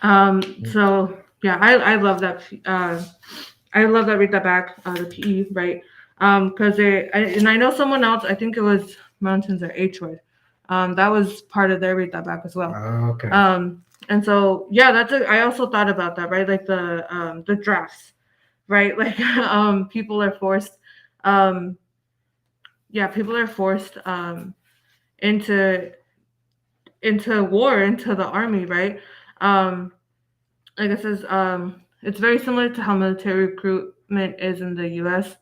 So yeah, I love that. I love that. Read that back. The PE, right? Because and I know someone else. I think it was Mountains or H-Word. That was part of their read that back as well. Okay. And so yeah, I also thought about that, right? Like the drafts, right? Like people are forced. People are forced into war, into the army, right? Um, like it says, it's very similar to how military recruitment is in the U.S.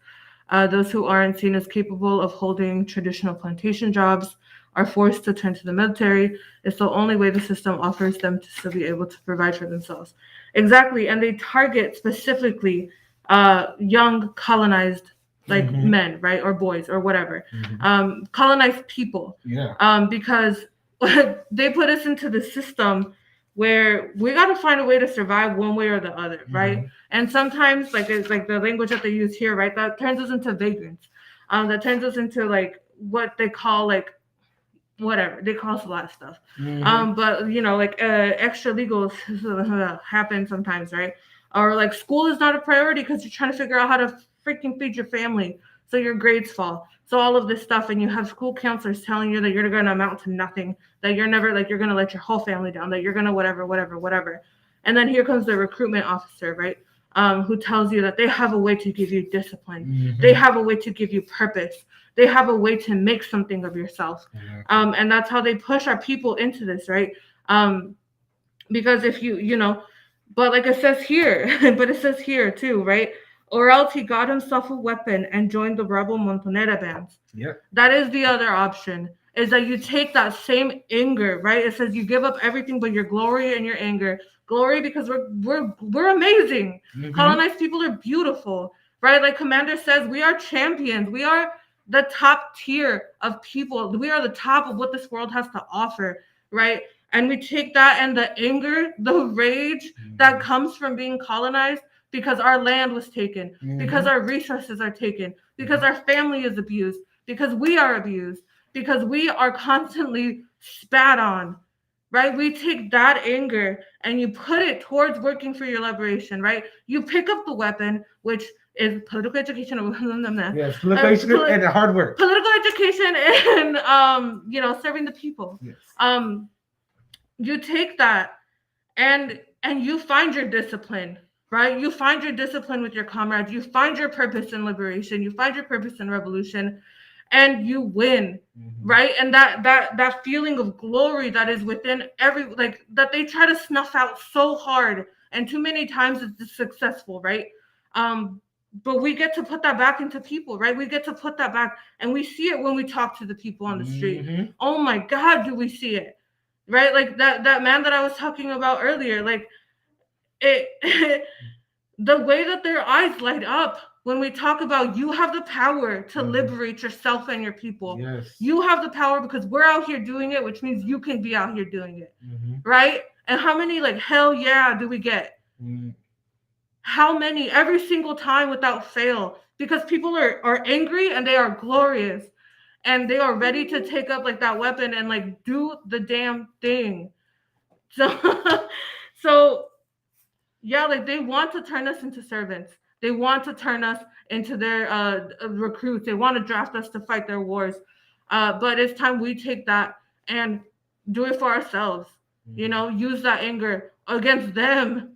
Those who aren't seen as capable of holding traditional plantation jobs are forced to turn to the military. It's the only way the system offers them to still be able to provide for themselves. Exactly, and they target specifically young colonized like Mm-hmm. men, right, or boys, or whatever, Mm-hmm. colonized people, Yeah. because they put us into the system where we got to find a way to survive one way or the other, right? Mm-hmm. And sometimes, like it's like the language that they use here, right? That turns us into vagrants. That turns us into like what they call like whatever they call us a lot of stuff. Mm-hmm. But you know, like extra legals happen sometimes, right? Or like school is not a priority because you're trying to figure out how to freaking feed your family, so your grades fall. So all of this stuff, and you have school counselors telling you that you're going to amount to nothing, that you're never like you're going to let your whole family down, that you're going to whatever, whatever, whatever. And then here comes the recruitment officer, right? Who tells you that they have a way to give you discipline, they Mm-hmm. have a way to give you purpose, they have a way to make something of yourself. Exactly. And that's how they push our people into this, right? Because if you know, but like it says here, but it says here too, right? Or else he got himself a weapon and joined the rebel Montonera bands. Yep. That is the other option. Is that you take that same anger, right? It says you give up everything but your glory and your anger. Glory because we're amazing. Mm-hmm. Colonized people are beautiful, right? Like Commander says, we are champions. We are the top tier of people. We are the top of what this world has to offer, right? And we take that and the anger, the rage that Mm-hmm. comes from being colonized because our land was taken, because Mm-hmm. our resources are taken, because our family is abused, because we are abused, because we are constantly spat on, right? We take that anger and you put it towards working for your liberation, right? You pick up the weapon, which is political education, Yes. Political and hard work. political education, and you know, serving the people. Yes. Um, you take that and you find your discipline, right? You find your discipline with your comrades, you find your purpose in liberation, you find your purpose in revolution, and you win, Mm-hmm. right? And that feeling of glory that is within every, like that they try to snuff out so hard and too many times it's successful, right? um but we get to put that back into people, right? We get to put that back, and we see it when we talk to the people on the street. Mm-hmm. Oh my god, do we see it, right? Like that man that I was talking about earlier, like it the way that their eyes light up when we talk about you have the power to Mm-hmm. liberate yourself and your people. Yes. You have the power because we're out here doing it, which means you can be out here doing it, Mm-hmm. right? And how many like hell yeah do we get? Mm-hmm. How many? Every single time without fail, because people are angry and they are glorious and they are ready to take up like that weapon and like do the damn thing. So so yeah, like they want to turn us into servants. They want to turn us into their recruits. They want to draft us to fight their wars. But it's time we take that and do it for ourselves. You Mm-hmm. know, use that anger against them,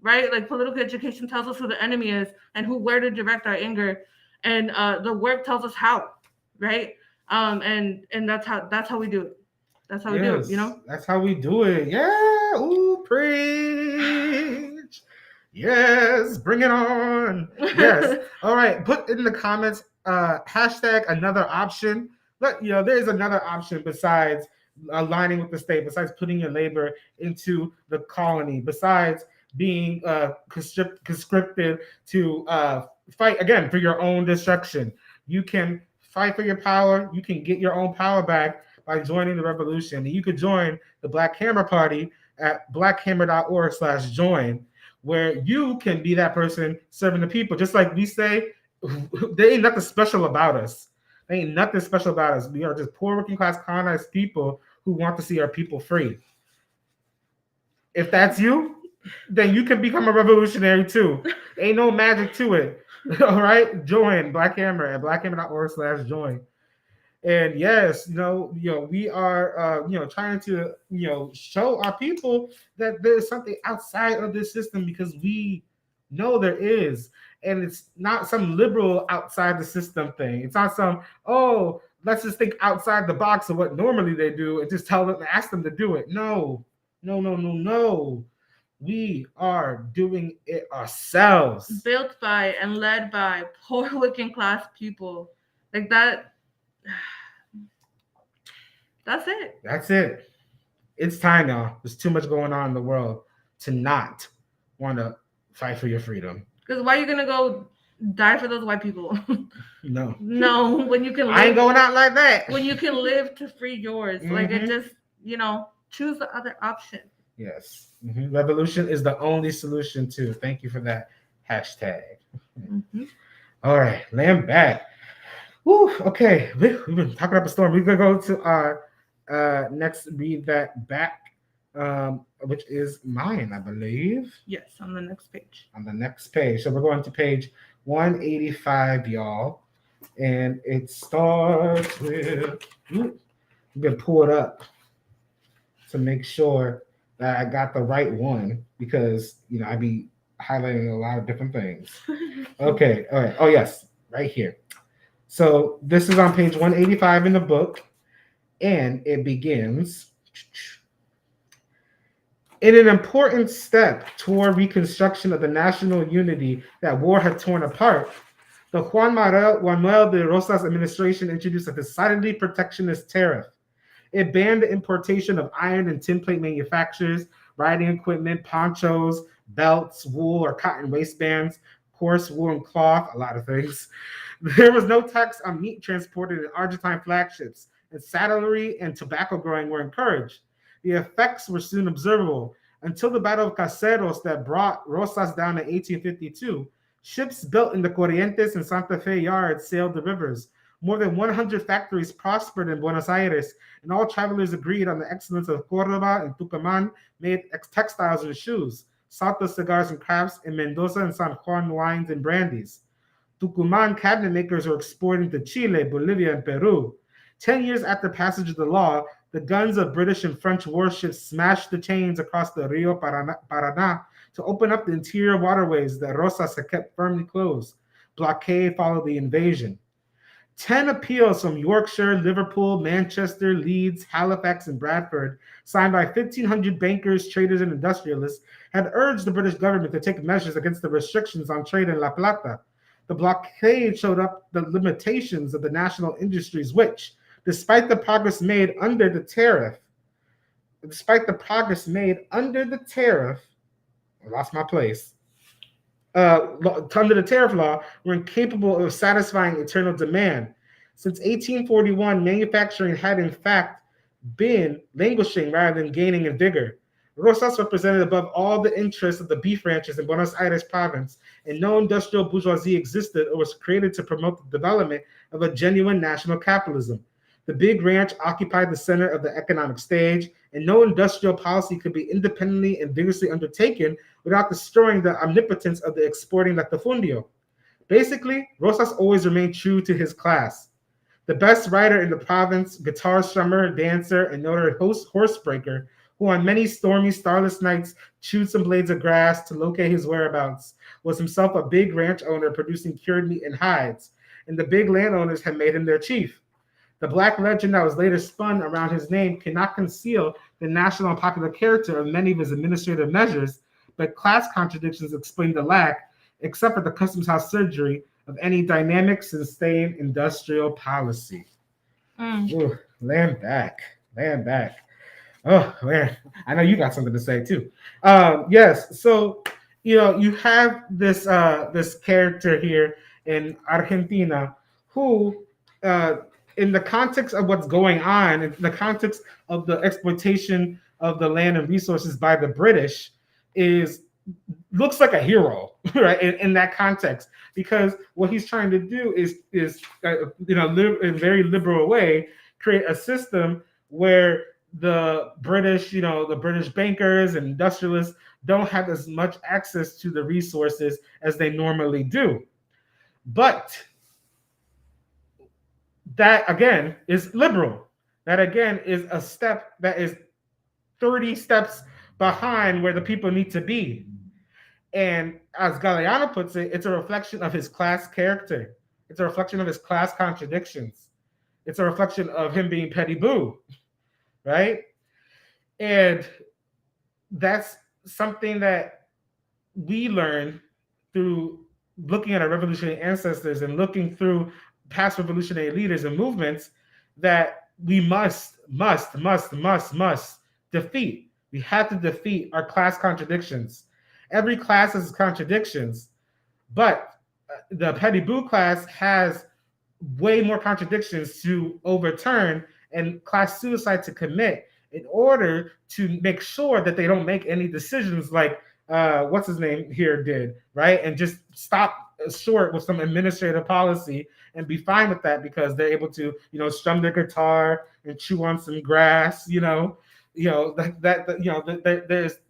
right? Like political education tells us who the enemy is and who where to direct our anger, and the work tells us how, right? And that's how we do it. That's how we do it. You Yes, know. that's how we do it. Yeah. Ooh, preach. Yes, bring it on. Yes. All right. Put in the comments hashtag another option. But you know, there's another option besides aligning with the state, besides putting your labor into the colony, besides being conscripted to fight again for your own destruction. You can fight for your power. You can get your own power back by joining the revolution. And you could join the Black Hammer Party at blackhammer.org/join, where you can be that person serving the people. Just like we say, there ain't nothing special about us. There ain't nothing special about us. We are just poor working class colonized people who want to see our people free. If that's you, then you can become a revolutionary too. Ain't no magic to it. All right, join Black Hammer at blackhammer.org/join. And yes, we are, trying to, show our people that there's something outside of this system, because we know there is. And it's not some liberal outside the system thing. It's not some, oh, let's just think outside the box of what normally they do and just tell them, ask them to do it. No, no, no, no, no. We are doing it ourselves. Built by and led by poor working class people. Like that. That's it. That's it. It's time now. There's too much going on in the world to not want to fight for your freedom. Because why are you gonna go die for those white people? No. No, when you can I ain't live, going out like that. when you can live to free yours. Like it Mhm. just, choose the other option. Yes. Revolution is the only solution too. Thank you for that hashtag. Hmm. All right, land back. Woo, okay, we've been talking up a storm. We're gonna go to our next read that back, which is mine, I believe, Yes, on the next page. on the next page. So we're going to page 185, y'all, and it starts with. I'm gonna pull it up to make sure that I got the right one because I be highlighting a lot of different things. Okay, all right. Oh yes, right here. So this is on page 185 in the book, and it begins in an important step toward reconstruction of the national unity that war had torn apart. The Manuel de Rosas administration introduced a decidedly protectionist tariff. It banned the importation of iron and tin plate manufacturers, riding equipment, ponchos, belts, wool or cotton waistbands, coarse wool and cloth, a lot of things. There was no tax on meat transported in Argentine flagships, and saddlery and tobacco growing were encouraged. The effects were soon observable. Until the Battle of Caseros that brought Rosas down in 1852, ships built in the Corrientes and Santa Fe yards sailed the rivers. More than 100 factories prospered in Buenos Aires, and all travelers agreed on the excellence of Cordoba and Tucumán made textiles and shoes, Salta cigars and crafts, and Mendoza and San Juan wines and brandies. Tucumán cabinet makers were exporting to Chile, Bolivia, and Peru. 10 years after passage of the law, the guns of British and French warships smashed the chains across the Rio Paraná to open up the interior waterways that Rosas had kept firmly closed. Blockade followed the invasion. 10 appeals from Yorkshire, Liverpool, Manchester, Leeds, Halifax, and Bradford, signed by 1,500 bankers, traders, and industrialists, had urged the British government to take measures against the restrictions on trade in La Plata. The blockade showed up the limitations of the national industries, which, despite the progress made under the tariff, I lost my place. Under the tariff law, were incapable of satisfying eternal demand. Since 1841, manufacturing had in fact been languishing rather than gaining in vigor. Rosas represented above all the interests of the beef ranchers in Buenos Aires province, and no industrial bourgeoisie existed or was created to promote the development of a genuine national capitalism. The big ranch occupied the center of the economic stage, and no industrial policy could be independently and vigorously undertaken without destroying the omnipotence of the exporting latifundio. Basically, Rosas always remained true to his class. The best writer in the province, guitar strummer, dancer, and noted horsebreaker, who on many stormy, starless nights chewed some blades of grass to locate his whereabouts, was himself a big ranch owner producing cured meat and hides, and the big landowners had made him their chief. The black legend that was later spun around his name cannot conceal the national and popular character of many of his administrative measures, but class contradictions explain the lack, except for the customs house surgery, of any dynamic, sustained industrial policy. Ooh, land back. Oh man, I know you got something to say too. Yes, so you have this character here in Argentina who, in the context of what's going on, in the context of the exploitation of the land and resources by the British, is looks like a hero, right? In that context, because what he's trying to do is live in a very liberal way, create a system where the British bankers and industrialists don't have as much access to the resources as they normally do. But that again is liberal. That again is a step that is 30 steps behind where the people need to be. And as Galeano puts it, it's a reflection of his class character. It's a reflection of his class contradictions. It's a reflection of him being petty boo, right? And that's something that we learn through looking at our revolutionary ancestors and looking through past revolutionary leaders and movements that we must defeat. We have to defeat our class contradictions. Every class has contradictions, but the petty boo class has way more contradictions to overturn and class suicide to commit in order to make sure that they don't make any decisions like what's his name here did, right? And just stop short with some administrative policy and be fine with that because they're able to, strum their guitar and chew on some grass, there's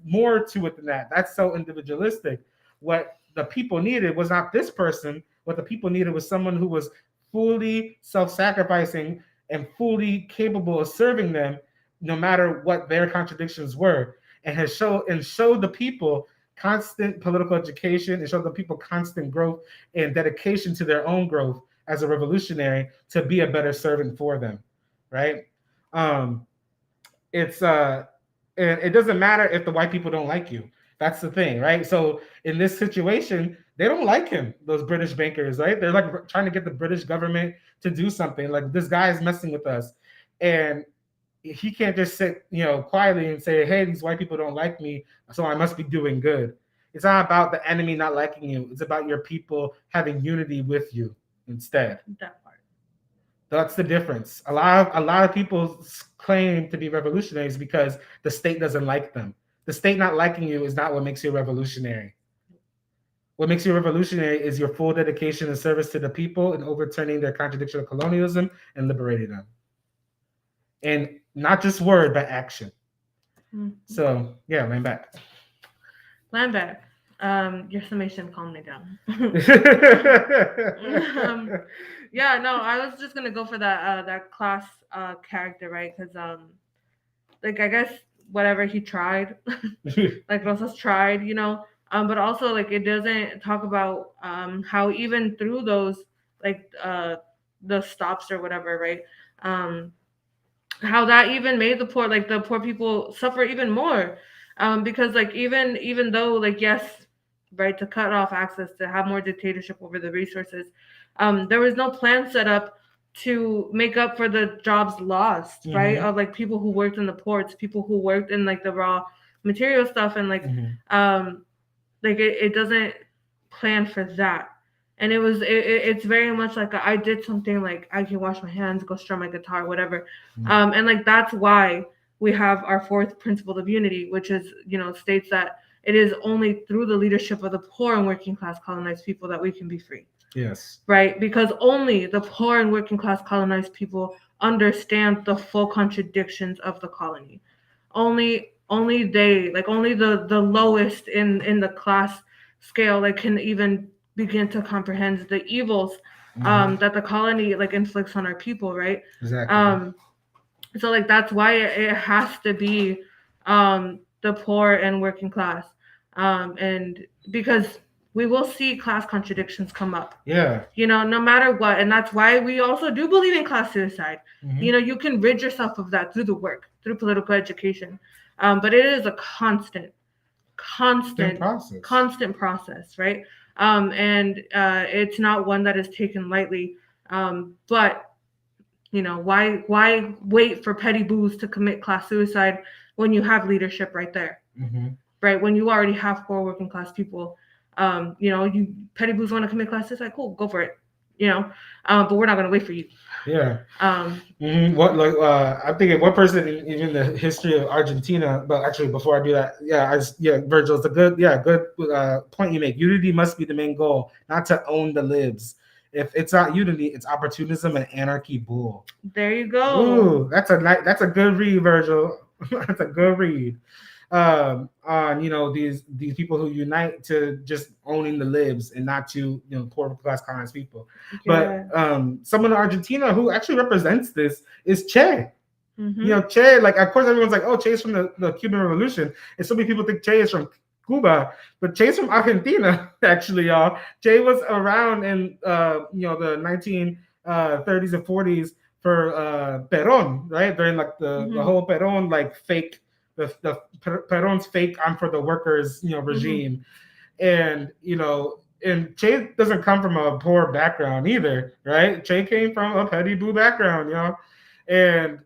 more to it than that. That's so individualistic. What the people needed was not this person. What the people needed was someone who was fully self-sacrificing and fully capable of serving them no matter what their contradictions were, and showed the people constant political education and showed the people constant growth and dedication to their own growth as a revolutionary to be a better servant for them, right? It's and it doesn't matter if the white people don't like you. That's the thing, right? So in this situation, they don't like him, those British bankers, right? They're like trying to get the British government to do something. Like, this guy is messing with us. And he can't just sit, quietly and say, hey, these white people don't like me, so I must be doing good. It's not about the enemy not liking you. It's about your people having unity with you instead. That part. That's the difference. A lot of people claim to be revolutionaries because the state doesn't like them. The state not liking you is not what makes you a revolutionary. What makes you a revolutionary is your full dedication and service to the people and overturning their contradiction of colonialism and liberating them. And not just word, but action. Mm-hmm. So, yeah, land back. Land back. Your summation calmed me down. Yeah, no, I was just gonna go for that class character, right? Because like, I guess whatever he tried, like Rosas tried, but also like it doesn't talk about how even through those like the stops or whatever, right? How that even made the poor people suffer even more, because like even though like yes, right, to cut off access, to have more dictatorship over the resources, there was no plan set up to make up for the jobs lost, mm-hmm. right, of like people who worked in the ports, people who worked in like the raw material stuff, and like mm-hmm. Like it doesn't plan for that. And it's very much like I did something, like I can wash my hands, go strum my guitar, whatever. Mm-hmm. And like that's why we have our fourth principle of unity, which is, states that it is only through the leadership of the poor and working class colonized people that we can be free. Yes. Right? Because only the poor and working class colonized people understand the full contradictions of the colony. Only they, like only the lowest in the class scale, like can even begin to comprehend the evils mm-hmm. that the colony like inflicts on our people, right? Exactly. So like that's why it has to be the poor and working class, and because we will see class contradictions come up. Yeah. No matter what, and that's why we also do believe in class suicide. Mm-hmm. You can rid yourself of that through the work, through political education, but it is a constant process, right? And it's not one that is taken lightly. But why wait for petty boos to commit class suicide when you have leadership right there, mm-hmm. right? When you already have poor working class people, you petty boos want to commit class suicide, cool, go for it, but we're not going to wait for you. Yeah. Mm-hmm. What I'm thinking one person in the history of Argentina, but actually before I do that, Virgil, it's a good point you make. Unity must be the main goal, not to own the libs. If it's not unity, it's opportunism and anarchy bull. There you go. Ooh, that's a good read, Virgil. That's a good read. On these people who unite to just owning the libs and not to poor class colonized people. Yeah. But someone in Argentina who actually represents this is Che. Mm-hmm. Che, like of course everyone's like, oh, Che's from the Cuban Revolution, and so many people think Che is from Cuba, but Che's from Argentina. Actually, y'all, Che was around in the 1930s and 40s Peron, right? During like the Mhm. whole Peron like fake the Peron's fake I'm for the workers, Mhm. regime. And and Che doesn't come from a poor background either, right? Che came from a petty blue background, and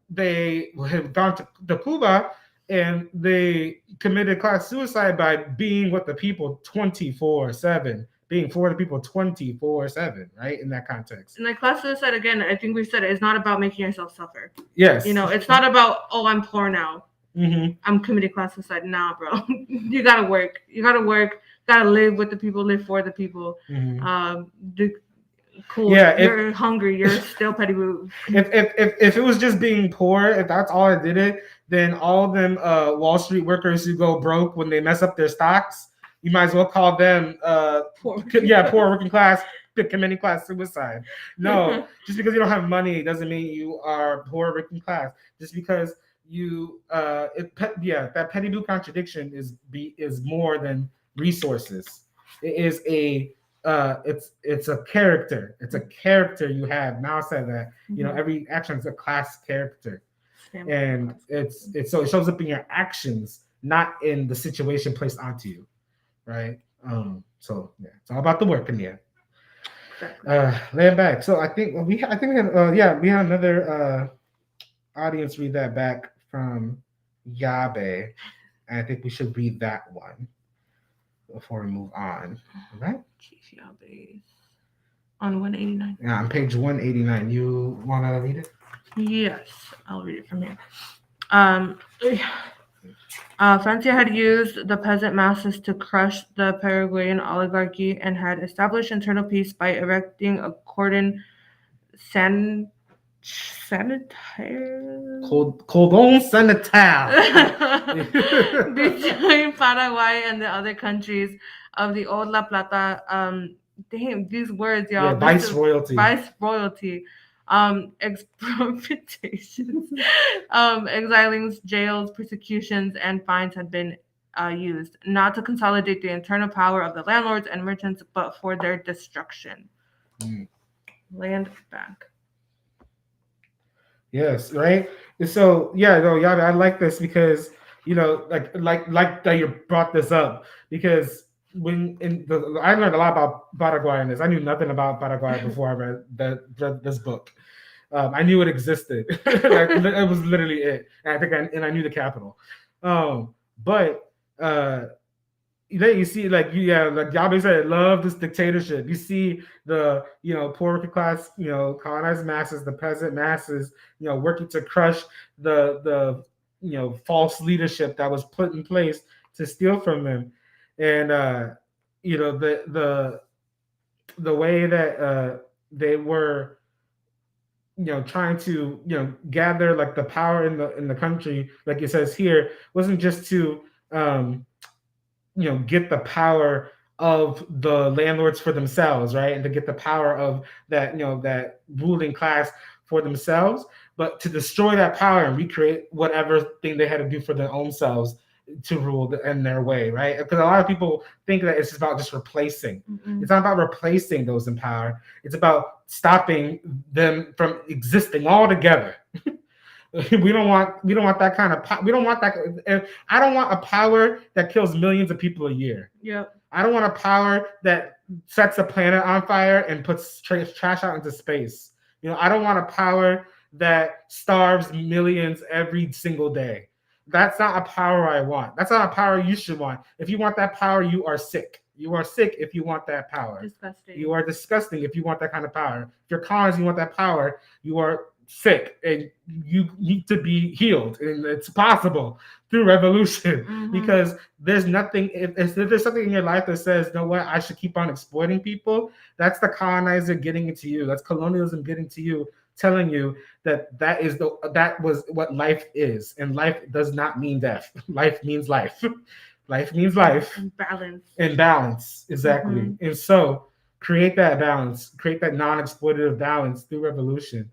they had gone to Cuba, and they committed class suicide by being with the people 24/7, being for the people 24/7, right? In that context. And like class suicide again, I think we said it's not about making yourself suffer. Yes. It's not about, oh, I'm poor now, Mm-hmm. I'm committing class suicide. Nah, bro. You gotta work. You gotta work. Gotta live with the people. Live for the people. Mm-hmm. Do cool. Yeah, You're hungry. You're still petty boo. if it was just being poor, if that's all it did it, then all them Wall Street workers who go broke when they mess up their stocks, you might as well call them Poor. poor working class committing class suicide. No, just because you don't have money doesn't mean you are poor working class. Just because you that petty blue contradiction is more than resources. It is a it's a character. It's a character you have. Now I said that every action is a class character, and it's so it shows up in your actions, not in the situation placed onto you, right? So yeah, it's all about the work in the end. Lay it back. So I think we had we had another audience read that back from Yabe, and I think we should read that one before we move on. All right? On 189. Yeah, on page 189. You want to read it? Yes, I'll read it from here. Francia had used the peasant masses to crush the Paraguayan oligarchy and had established internal peace by erecting a cordon sanitaire Cordon sanitaire between Paraguay and the other countries of the old La Plata. Damn, these words, y'all. Yeah, vice royalty. Vice royalty. Expropriations, exilings, jails, persecutions, and fines had been used, not to consolidate the internal power of the landlords and merchants, but for their destruction. Land back. Yes, right. And so I like this because like that you brought this up because I learned a lot about Paraguay in this. I knew nothing about Paraguay before I read this book. I knew it existed. It was literally it. And I knew the capital. But then you see like Yabe said, love this dictatorship. You see the poor working class, colonized masses, the peasant masses, working to crush the false leadership that was put in place to steal from them, and the way that they were trying to gather like the power in the country, like it says here, wasn't just to get the power of the landlords for themselves, right? And to get the power of that, that ruling class for themselves, but to destroy that power and recreate whatever thing they had to do for their own selves to rule in their way, right? Because a lot of people think that it's about just replacing. Mm-mm. It's not about replacing those in power. It's about stopping them from existing altogether. We don't want that kind of we don't want that. I don't want a power that kills millions of people a year. Yep. I don't want a power that sets a planet on fire and puts trash out into space. I don't want a power that starves millions every single day. That's not a power I want. That's not a power you should want. If you want that power, you are sick. You are sick if you want that power. Disgusting. You are disgusting if you want that kind of power. If you're colonized, you want that power, you are sick and you need to be healed, and it's possible through revolution. Mm-hmm. Because there's nothing, if there's something in your life that says, you know what, I should keep on exploiting people, that's the colonizer getting into you. That's colonialism getting to you, telling you that was what life is, and life does not mean death. Life means life. Life means life and balance, exactly. Mm-hmm. And so create that balance, create that non-exploitative balance through revolution.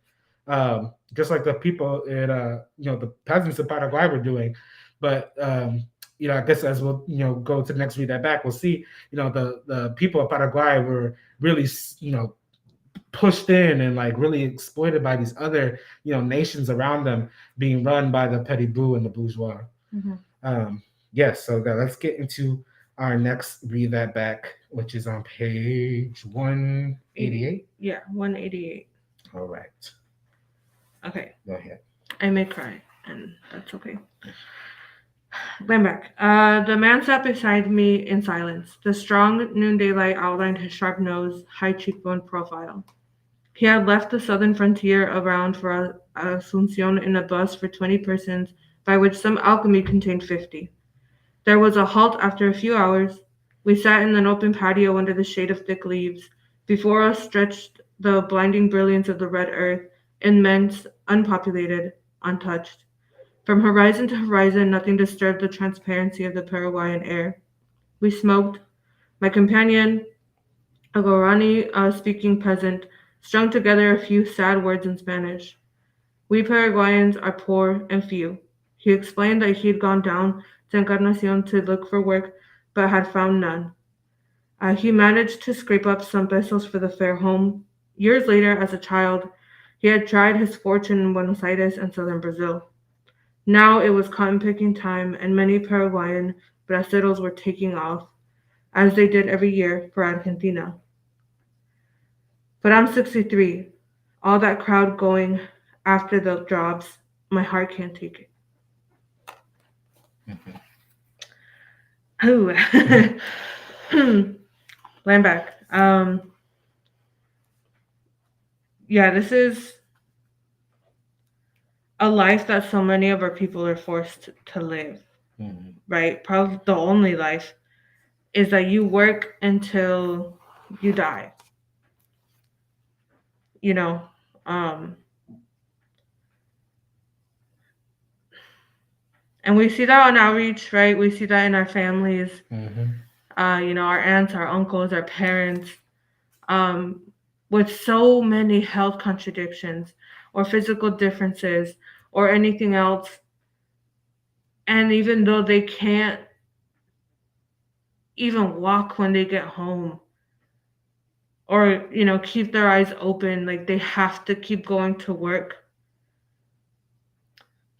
Just like the people in the peasants of Paraguay were doing. But I guess as we'll go to the next read that back, we'll see the people of Paraguay were really pushed in and like really exploited by these other, nations around them, being run by the petty boo and the bourgeois. Mm-hmm. Yes, so let's get into our next Read That Back, which is on page 188. Yeah, 188. All right. Okay. Go ahead. I may cry, and that's okay. Going back. The man sat beside me in silence. The strong noonday light outlined his sharp nose, high cheekbone profile. He had left the southern frontier around for Asuncion in a bus for 20 persons, by which some alchemy contained 50. There was a halt after a few hours. We sat in an open patio under the shade of thick leaves. Before us stretched the blinding brilliance of the red earth, immense, unpopulated, untouched. From horizon to horizon, nothing disturbed the transparency of the Paraguayan air. We smoked. My companion, a Guarani speaking peasant, strung together a few sad words in Spanish. We Paraguayans are poor and few. He explained that he had gone down to Encarnacion to look for work, but had found none. He managed to scrape up some pesos for the fare home. Years later, as a child, he had tried his fortune in Buenos Aires and southern Brazil. Now it was cotton picking time, and many Paraguayan braceros were taking off, as they did every year, for Argentina. But I'm 63. All that crowd going after the jobs, my heart can't take it. Oh, land back. Yeah, this is a life that so many of our people are forced to live, right? Probably the only life is that you work until you die. You know, and we see that on outreach, right? We see that in our families. Our aunts, our uncles, our parents, with so many health contradictions or physical differences or anything else. And even though they can't even walk when they get home or, keep their eyes open, like they have to keep going to work.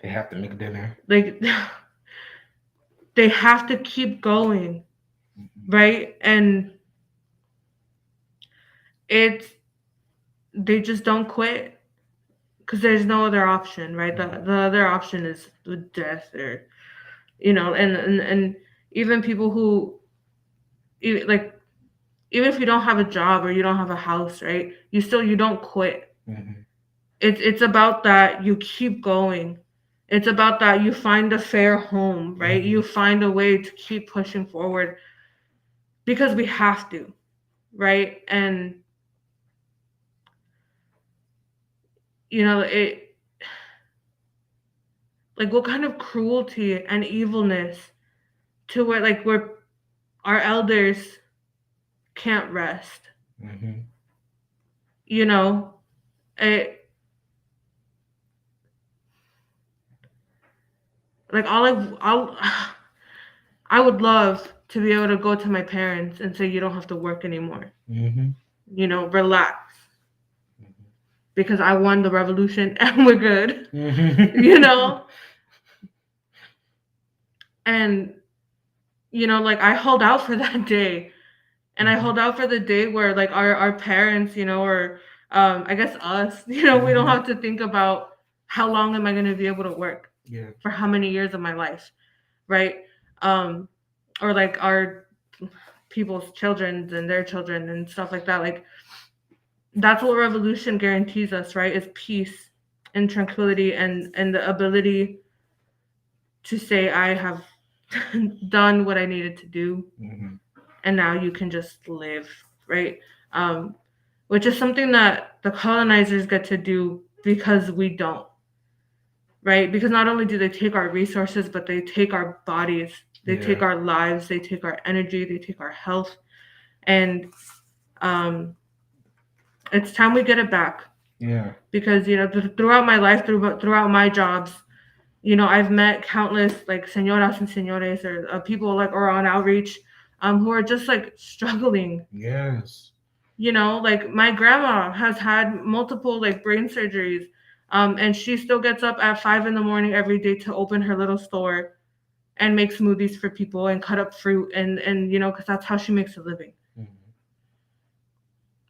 They have to make dinner. Like, they have to keep going, right? And they just don't quit because there's no other option, right? The other option is death, or and even people who, like, even if you don't have a job or you don't have a house, right? You don't quit. It's about that you keep going. It's about that you find a fair home, right? You find a way to keep pushing forward because we have to, right? And it, like, what kind of cruelty and evilness to where our elders can't rest. It, like, I would love to be able to go to my parents and say, you don't have to work anymore. Relax. Because I won the revolution and we're good. And, like, I hold out for that day. And I hold out for the day where, like, our parents, or I guess us, we don't have to think about how long am I going to be able to work for how many years of my life, right? Or like our people's children and their children and stuff like that. Like, that's what revolution guarantees us, right? Is peace and tranquility and the ability to say, I have done what I needed to do. And now you can just live, right? Which is something that the colonizers get to do because we don't, right? Because not only do they take our resources, but they take our bodies, they take our lives, they take our energy, they take our health. And it's time we get it back. Yeah. Because, throughout my life, throughout my jobs, I've met countless, like, señoras and señores, or people, like, or on outreach, who are just, like, struggling. Yes. You know, like my grandma has had multiple like brain surgeries, and she still gets up at 5 in the morning every day to open her little store and make smoothies for people and cut up fruit and you know, because that's how she makes a living. Mhm.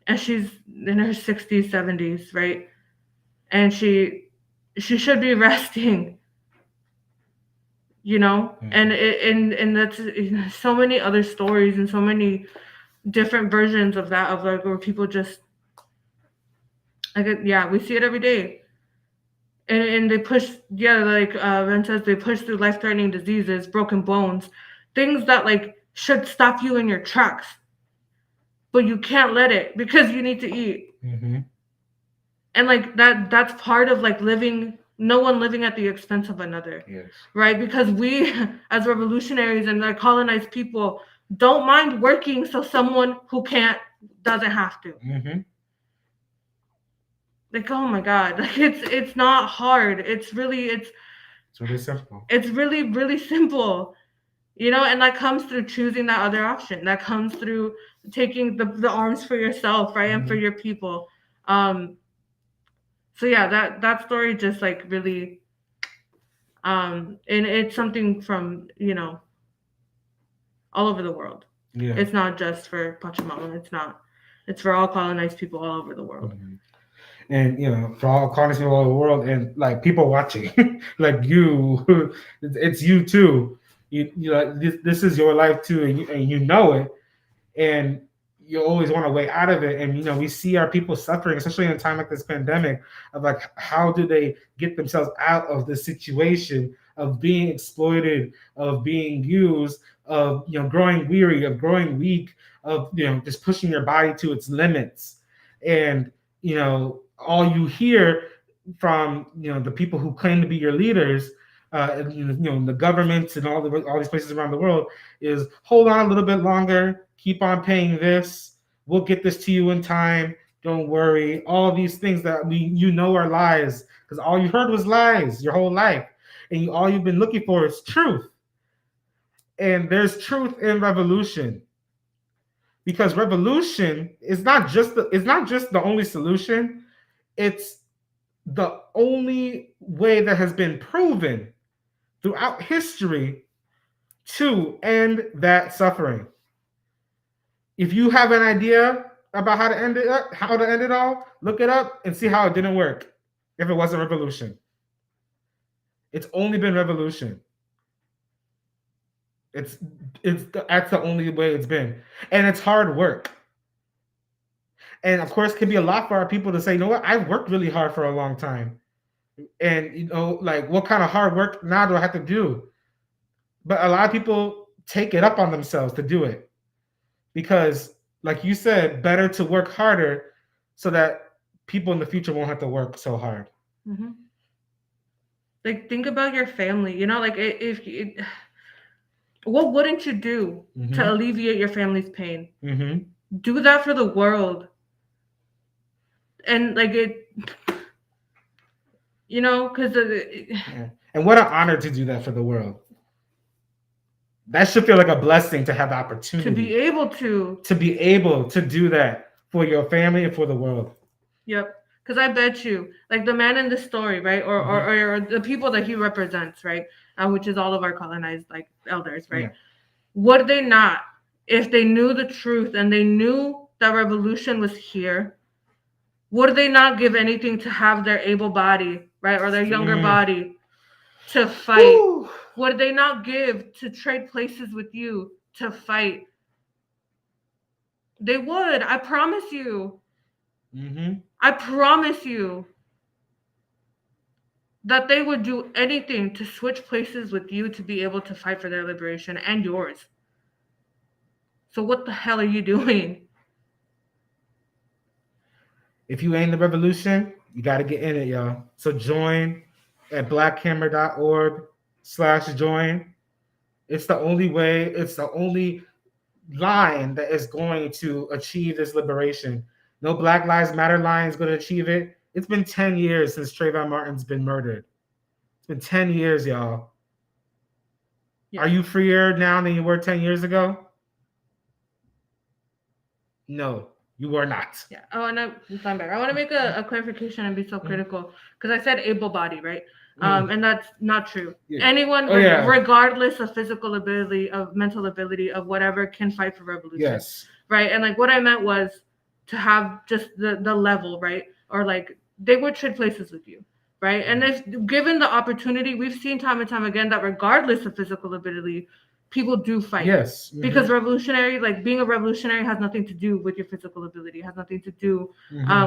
And she's in her 60s, 70s, right? And she should be resting, you know. And Mhm. and that's so many other stories and so many different versions of that, of like where people just like yeah, we see it every day. And they push, yeah, like Ren says, they push through life threatening diseases, broken bones, things that like should stop you in your tracks, but you can't let it because you need to eat. Mhm. And like that's part of like living, no one living at the expense of another, Yes. right? Because we as revolutionaries and like colonized people don't mind working so someone who can't doesn't have to. Mhm. Like, oh my god, like it's not hard. It's really simple. It's really simple, you know. And that comes through choosing that other option, that comes through taking the arms for yourself, right, and for Mhm. your people. um so yeah, that story just like really, and it's something from, you know, all over the world. Yeah. It's not just for Pachamama. It's not. It's for all colonized people all over the world. Mhm. And for all colonists all over the world, and like people watching, like you, it's you too. You like this is your life too, and you know it, and you always want a way out of it. And we see our people suffering, especially in a time like this pandemic, of like how do they get themselves out of the situation of being exploited, of being used, of growing weary, of growing weak, of just pushing your body to its limits. And all you hear from the people who claim to be your leaders, the governments and all these places around the world, is hold on a little bit longer, keep on paying this, we'll get this to you in time, don't worry. All these things that are lies, because all you heard was lies your whole life, and all you've been looking for is truth. And there's truth in revolution, because revolution is not just the only solution. It's the only way that has been proven throughout history to end that suffering. If you have an idea about how to end it all, look it up and see how it didn't work. If it wasn't revolution, it's only been revolution. It's that's the only way it's been, and it's hard work. And of course, it can be a lot for our people to say, you know what, I've worked really hard for a long time, and like, what kind of hard work now do I have to do? But a lot of people take it up on themselves to do it, because, like you said, better to work harder so that people in the future won't have to work so hard. Hmm. Like, think about your family. You know, like what wouldn't you do to Mm-hmm. alleviate your family's pain? Mm-hmm. Do that for the world. And like you know, because Yeah. And what an honor to do that for the world. That should feel like a blessing to have the to be opportunity able to, to be able to do that for your family and for the world. yep. Because I bet you, like the man in the story, right, Mm-hmm. or the people that he represents, right, which is all of our colonized like elders, right? Yeah. Would they not, if they knew the truth and they knew that revolution was here, would they not give anything to have their able body, right, or their younger Mm. body to fight? Woo. Would they not give to trade places with you to fight? They would. I promise you. Mm-hmm. I promise you that they would do anything to switch places with you to be able to fight for their liberation and yours. So what the hell are you doing? If you ain't in the revolution, you got to get in it, y'all. So join at blackhammer.org/join. It's the only way. It's the only line that is going to achieve this liberation. No Black Lives Matter line is going to achieve it. It's been 10 years since Trayvon Martin's been murdered. It's been 10 years, y'all. Are Yeah. you freer now than you were 10 years ago? No. You were not. Yeah. Oh, and I'm back. I want to make a clarification and be so critical because I said able body, right? And that's not true. Yeah. Anyone, Oh, yeah. regardless of physical ability, of mental ability, of whatever, can fight for revolution. Yes. Right. And like what I meant was to have just the level, right? Or like they would trade places with you. Right. And if given the opportunity, we've seen time and time again that regardless of physical ability, people do fight. Yes. Because revolutionary, like being a revolutionary has nothing to do with your physical ability, has nothing to do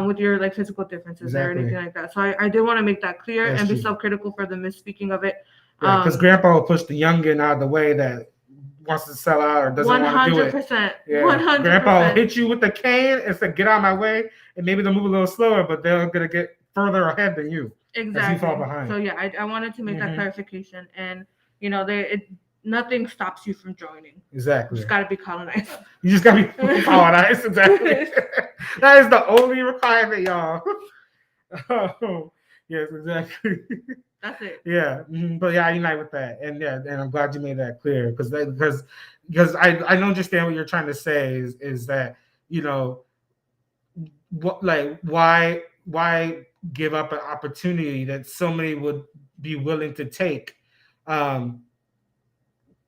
with your like physical differences or anything like that. So I did want to make that clear and be self-critical for the misspeaking of it. Yeah, because grandpa will push the youngin out of the way that wants to sell out or doesn't want to do it. 100%. Yeah. 100%. Grandpa will hit you with the cane and say, get out of my way. And maybe they'll move a little slower, but they're going to get further ahead than you. Exactly. You fall behind. So yeah, I wanted to make that clarification. And, you know, nothing stops you from joining. Exactly. You just got to be colonized. You just got to be colonized. Exactly. That is the only requirement, y'all. Oh, yes, exactly. That's it. Yeah, but yeah, I unite with that, and yeah, and I'm glad you made that clear because I don't understand what you're trying to say is that, you know, what, like, why give up an opportunity that so many would be willing to take,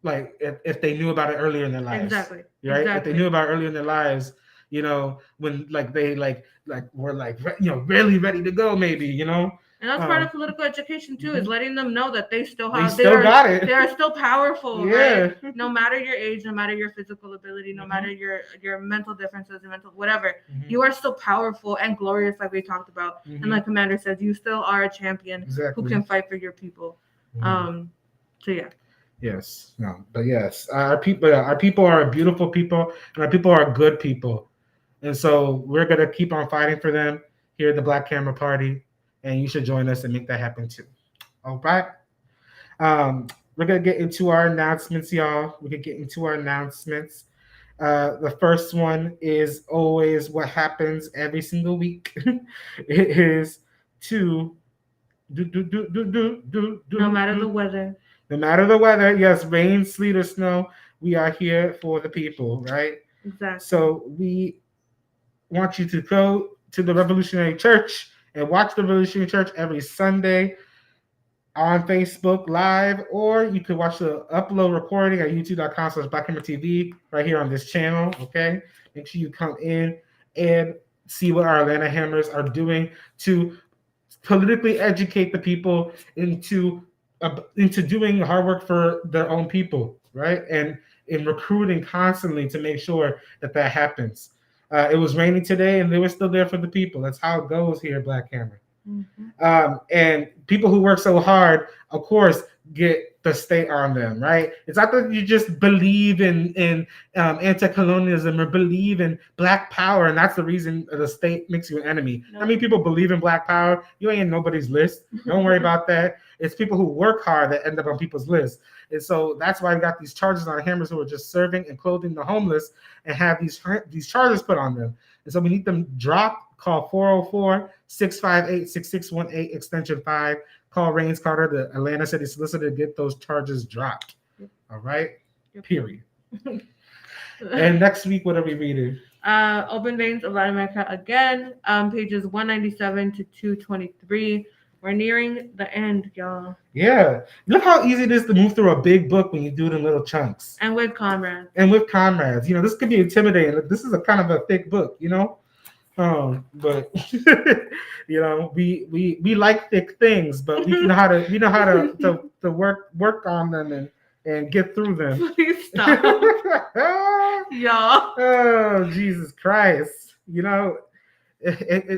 like if they knew about it earlier in their lives. Exactly. Right. Exactly. If they knew about it earlier in their lives, you know, when like they like were like, you know, really ready to go, maybe, you know. And that's part of political education too, is letting them know that they still have, got it. They are still powerful, Yeah. right? No matter your age, no matter your physical ability, no matter your mental differences, your mental whatever, you are still powerful and glorious, like we talked about. And like Commander says, you still are a champion who can fight for your people. So yeah. Yes. No. But yes, our people are a beautiful people, and our people are good people, and so we're gonna keep on fighting for them here at the Black Camera Party. And you should join us and make that happen too. All right. We're gonna get into our announcements, y'all. We're gonna get into our announcements. The first one is always what happens every single week. It is to no matter the weather. No matter the weather, yes, rain, sleet, or snow, we are here for the people, right? Exactly. So we want you to go to the Revolutionary Church and watch the Revolutionary Church every Sunday on Facebook Live, or you can watch the upload recording at youtube.com/BlackHammerTV right here on this channel, okay? Make sure you come in and see what our Atlanta Hammers are doing to politically educate the people into doing hard work for their own people, right? And in recruiting constantly to make sure that happens. It was raining today, and they were still there for the people. That's how it goes here at Black Hammer. And people who work so hard, of course, get the state on them, right? It's not that you just believe in anti-colonialism or believe in Black power, and that's the reason the state makes you an enemy. Nope. I mean, people believe in Black power. You ain't in nobody's list. Don't worry about that. It's people who work hard that end up on people's lists. And so that's why we got these charges on hammers who are just serving and clothing the homeless and have these charges put on them. And so we need them dropped. Call 404-658-6618, extension 5. Call Rains Carter, the Atlanta City Solicitor, to get those charges dropped. All right? Period. And next week, what are we reading? Open Veins of Latin America again, pages 197 to 223. We're nearing the end, y'all. Yeah. Look how easy it is to move through a big book when you do it in little chunks. And with comrades. You know, this could be intimidating. This is a kind of a thick book, you know? But you know, we like thick things, but we know how to work on them and get through them. Please stop. Y'all. Oh, Jesus Christ. You know,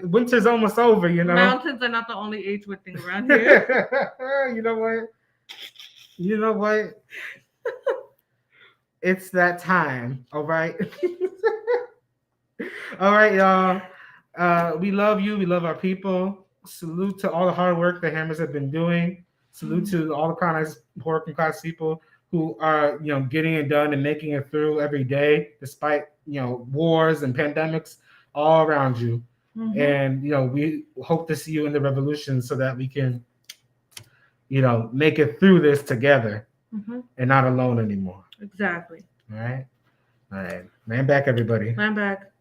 winter's almost over, you know. Mountains are not the only H-word thing around here. You know what? It's that time, all right? All right, y'all. We love you. We love our people. Salute to all the hard work the Hammers have been doing. Salute to all the poor and class people who are, you know, getting it done and making it through every day, despite, you know, wars and pandemics all around you. And, you know, we hope to see you in the revolution so that we can, you know, make it through this together and not alone anymore. Exactly. All right. Man back, everybody. Man back.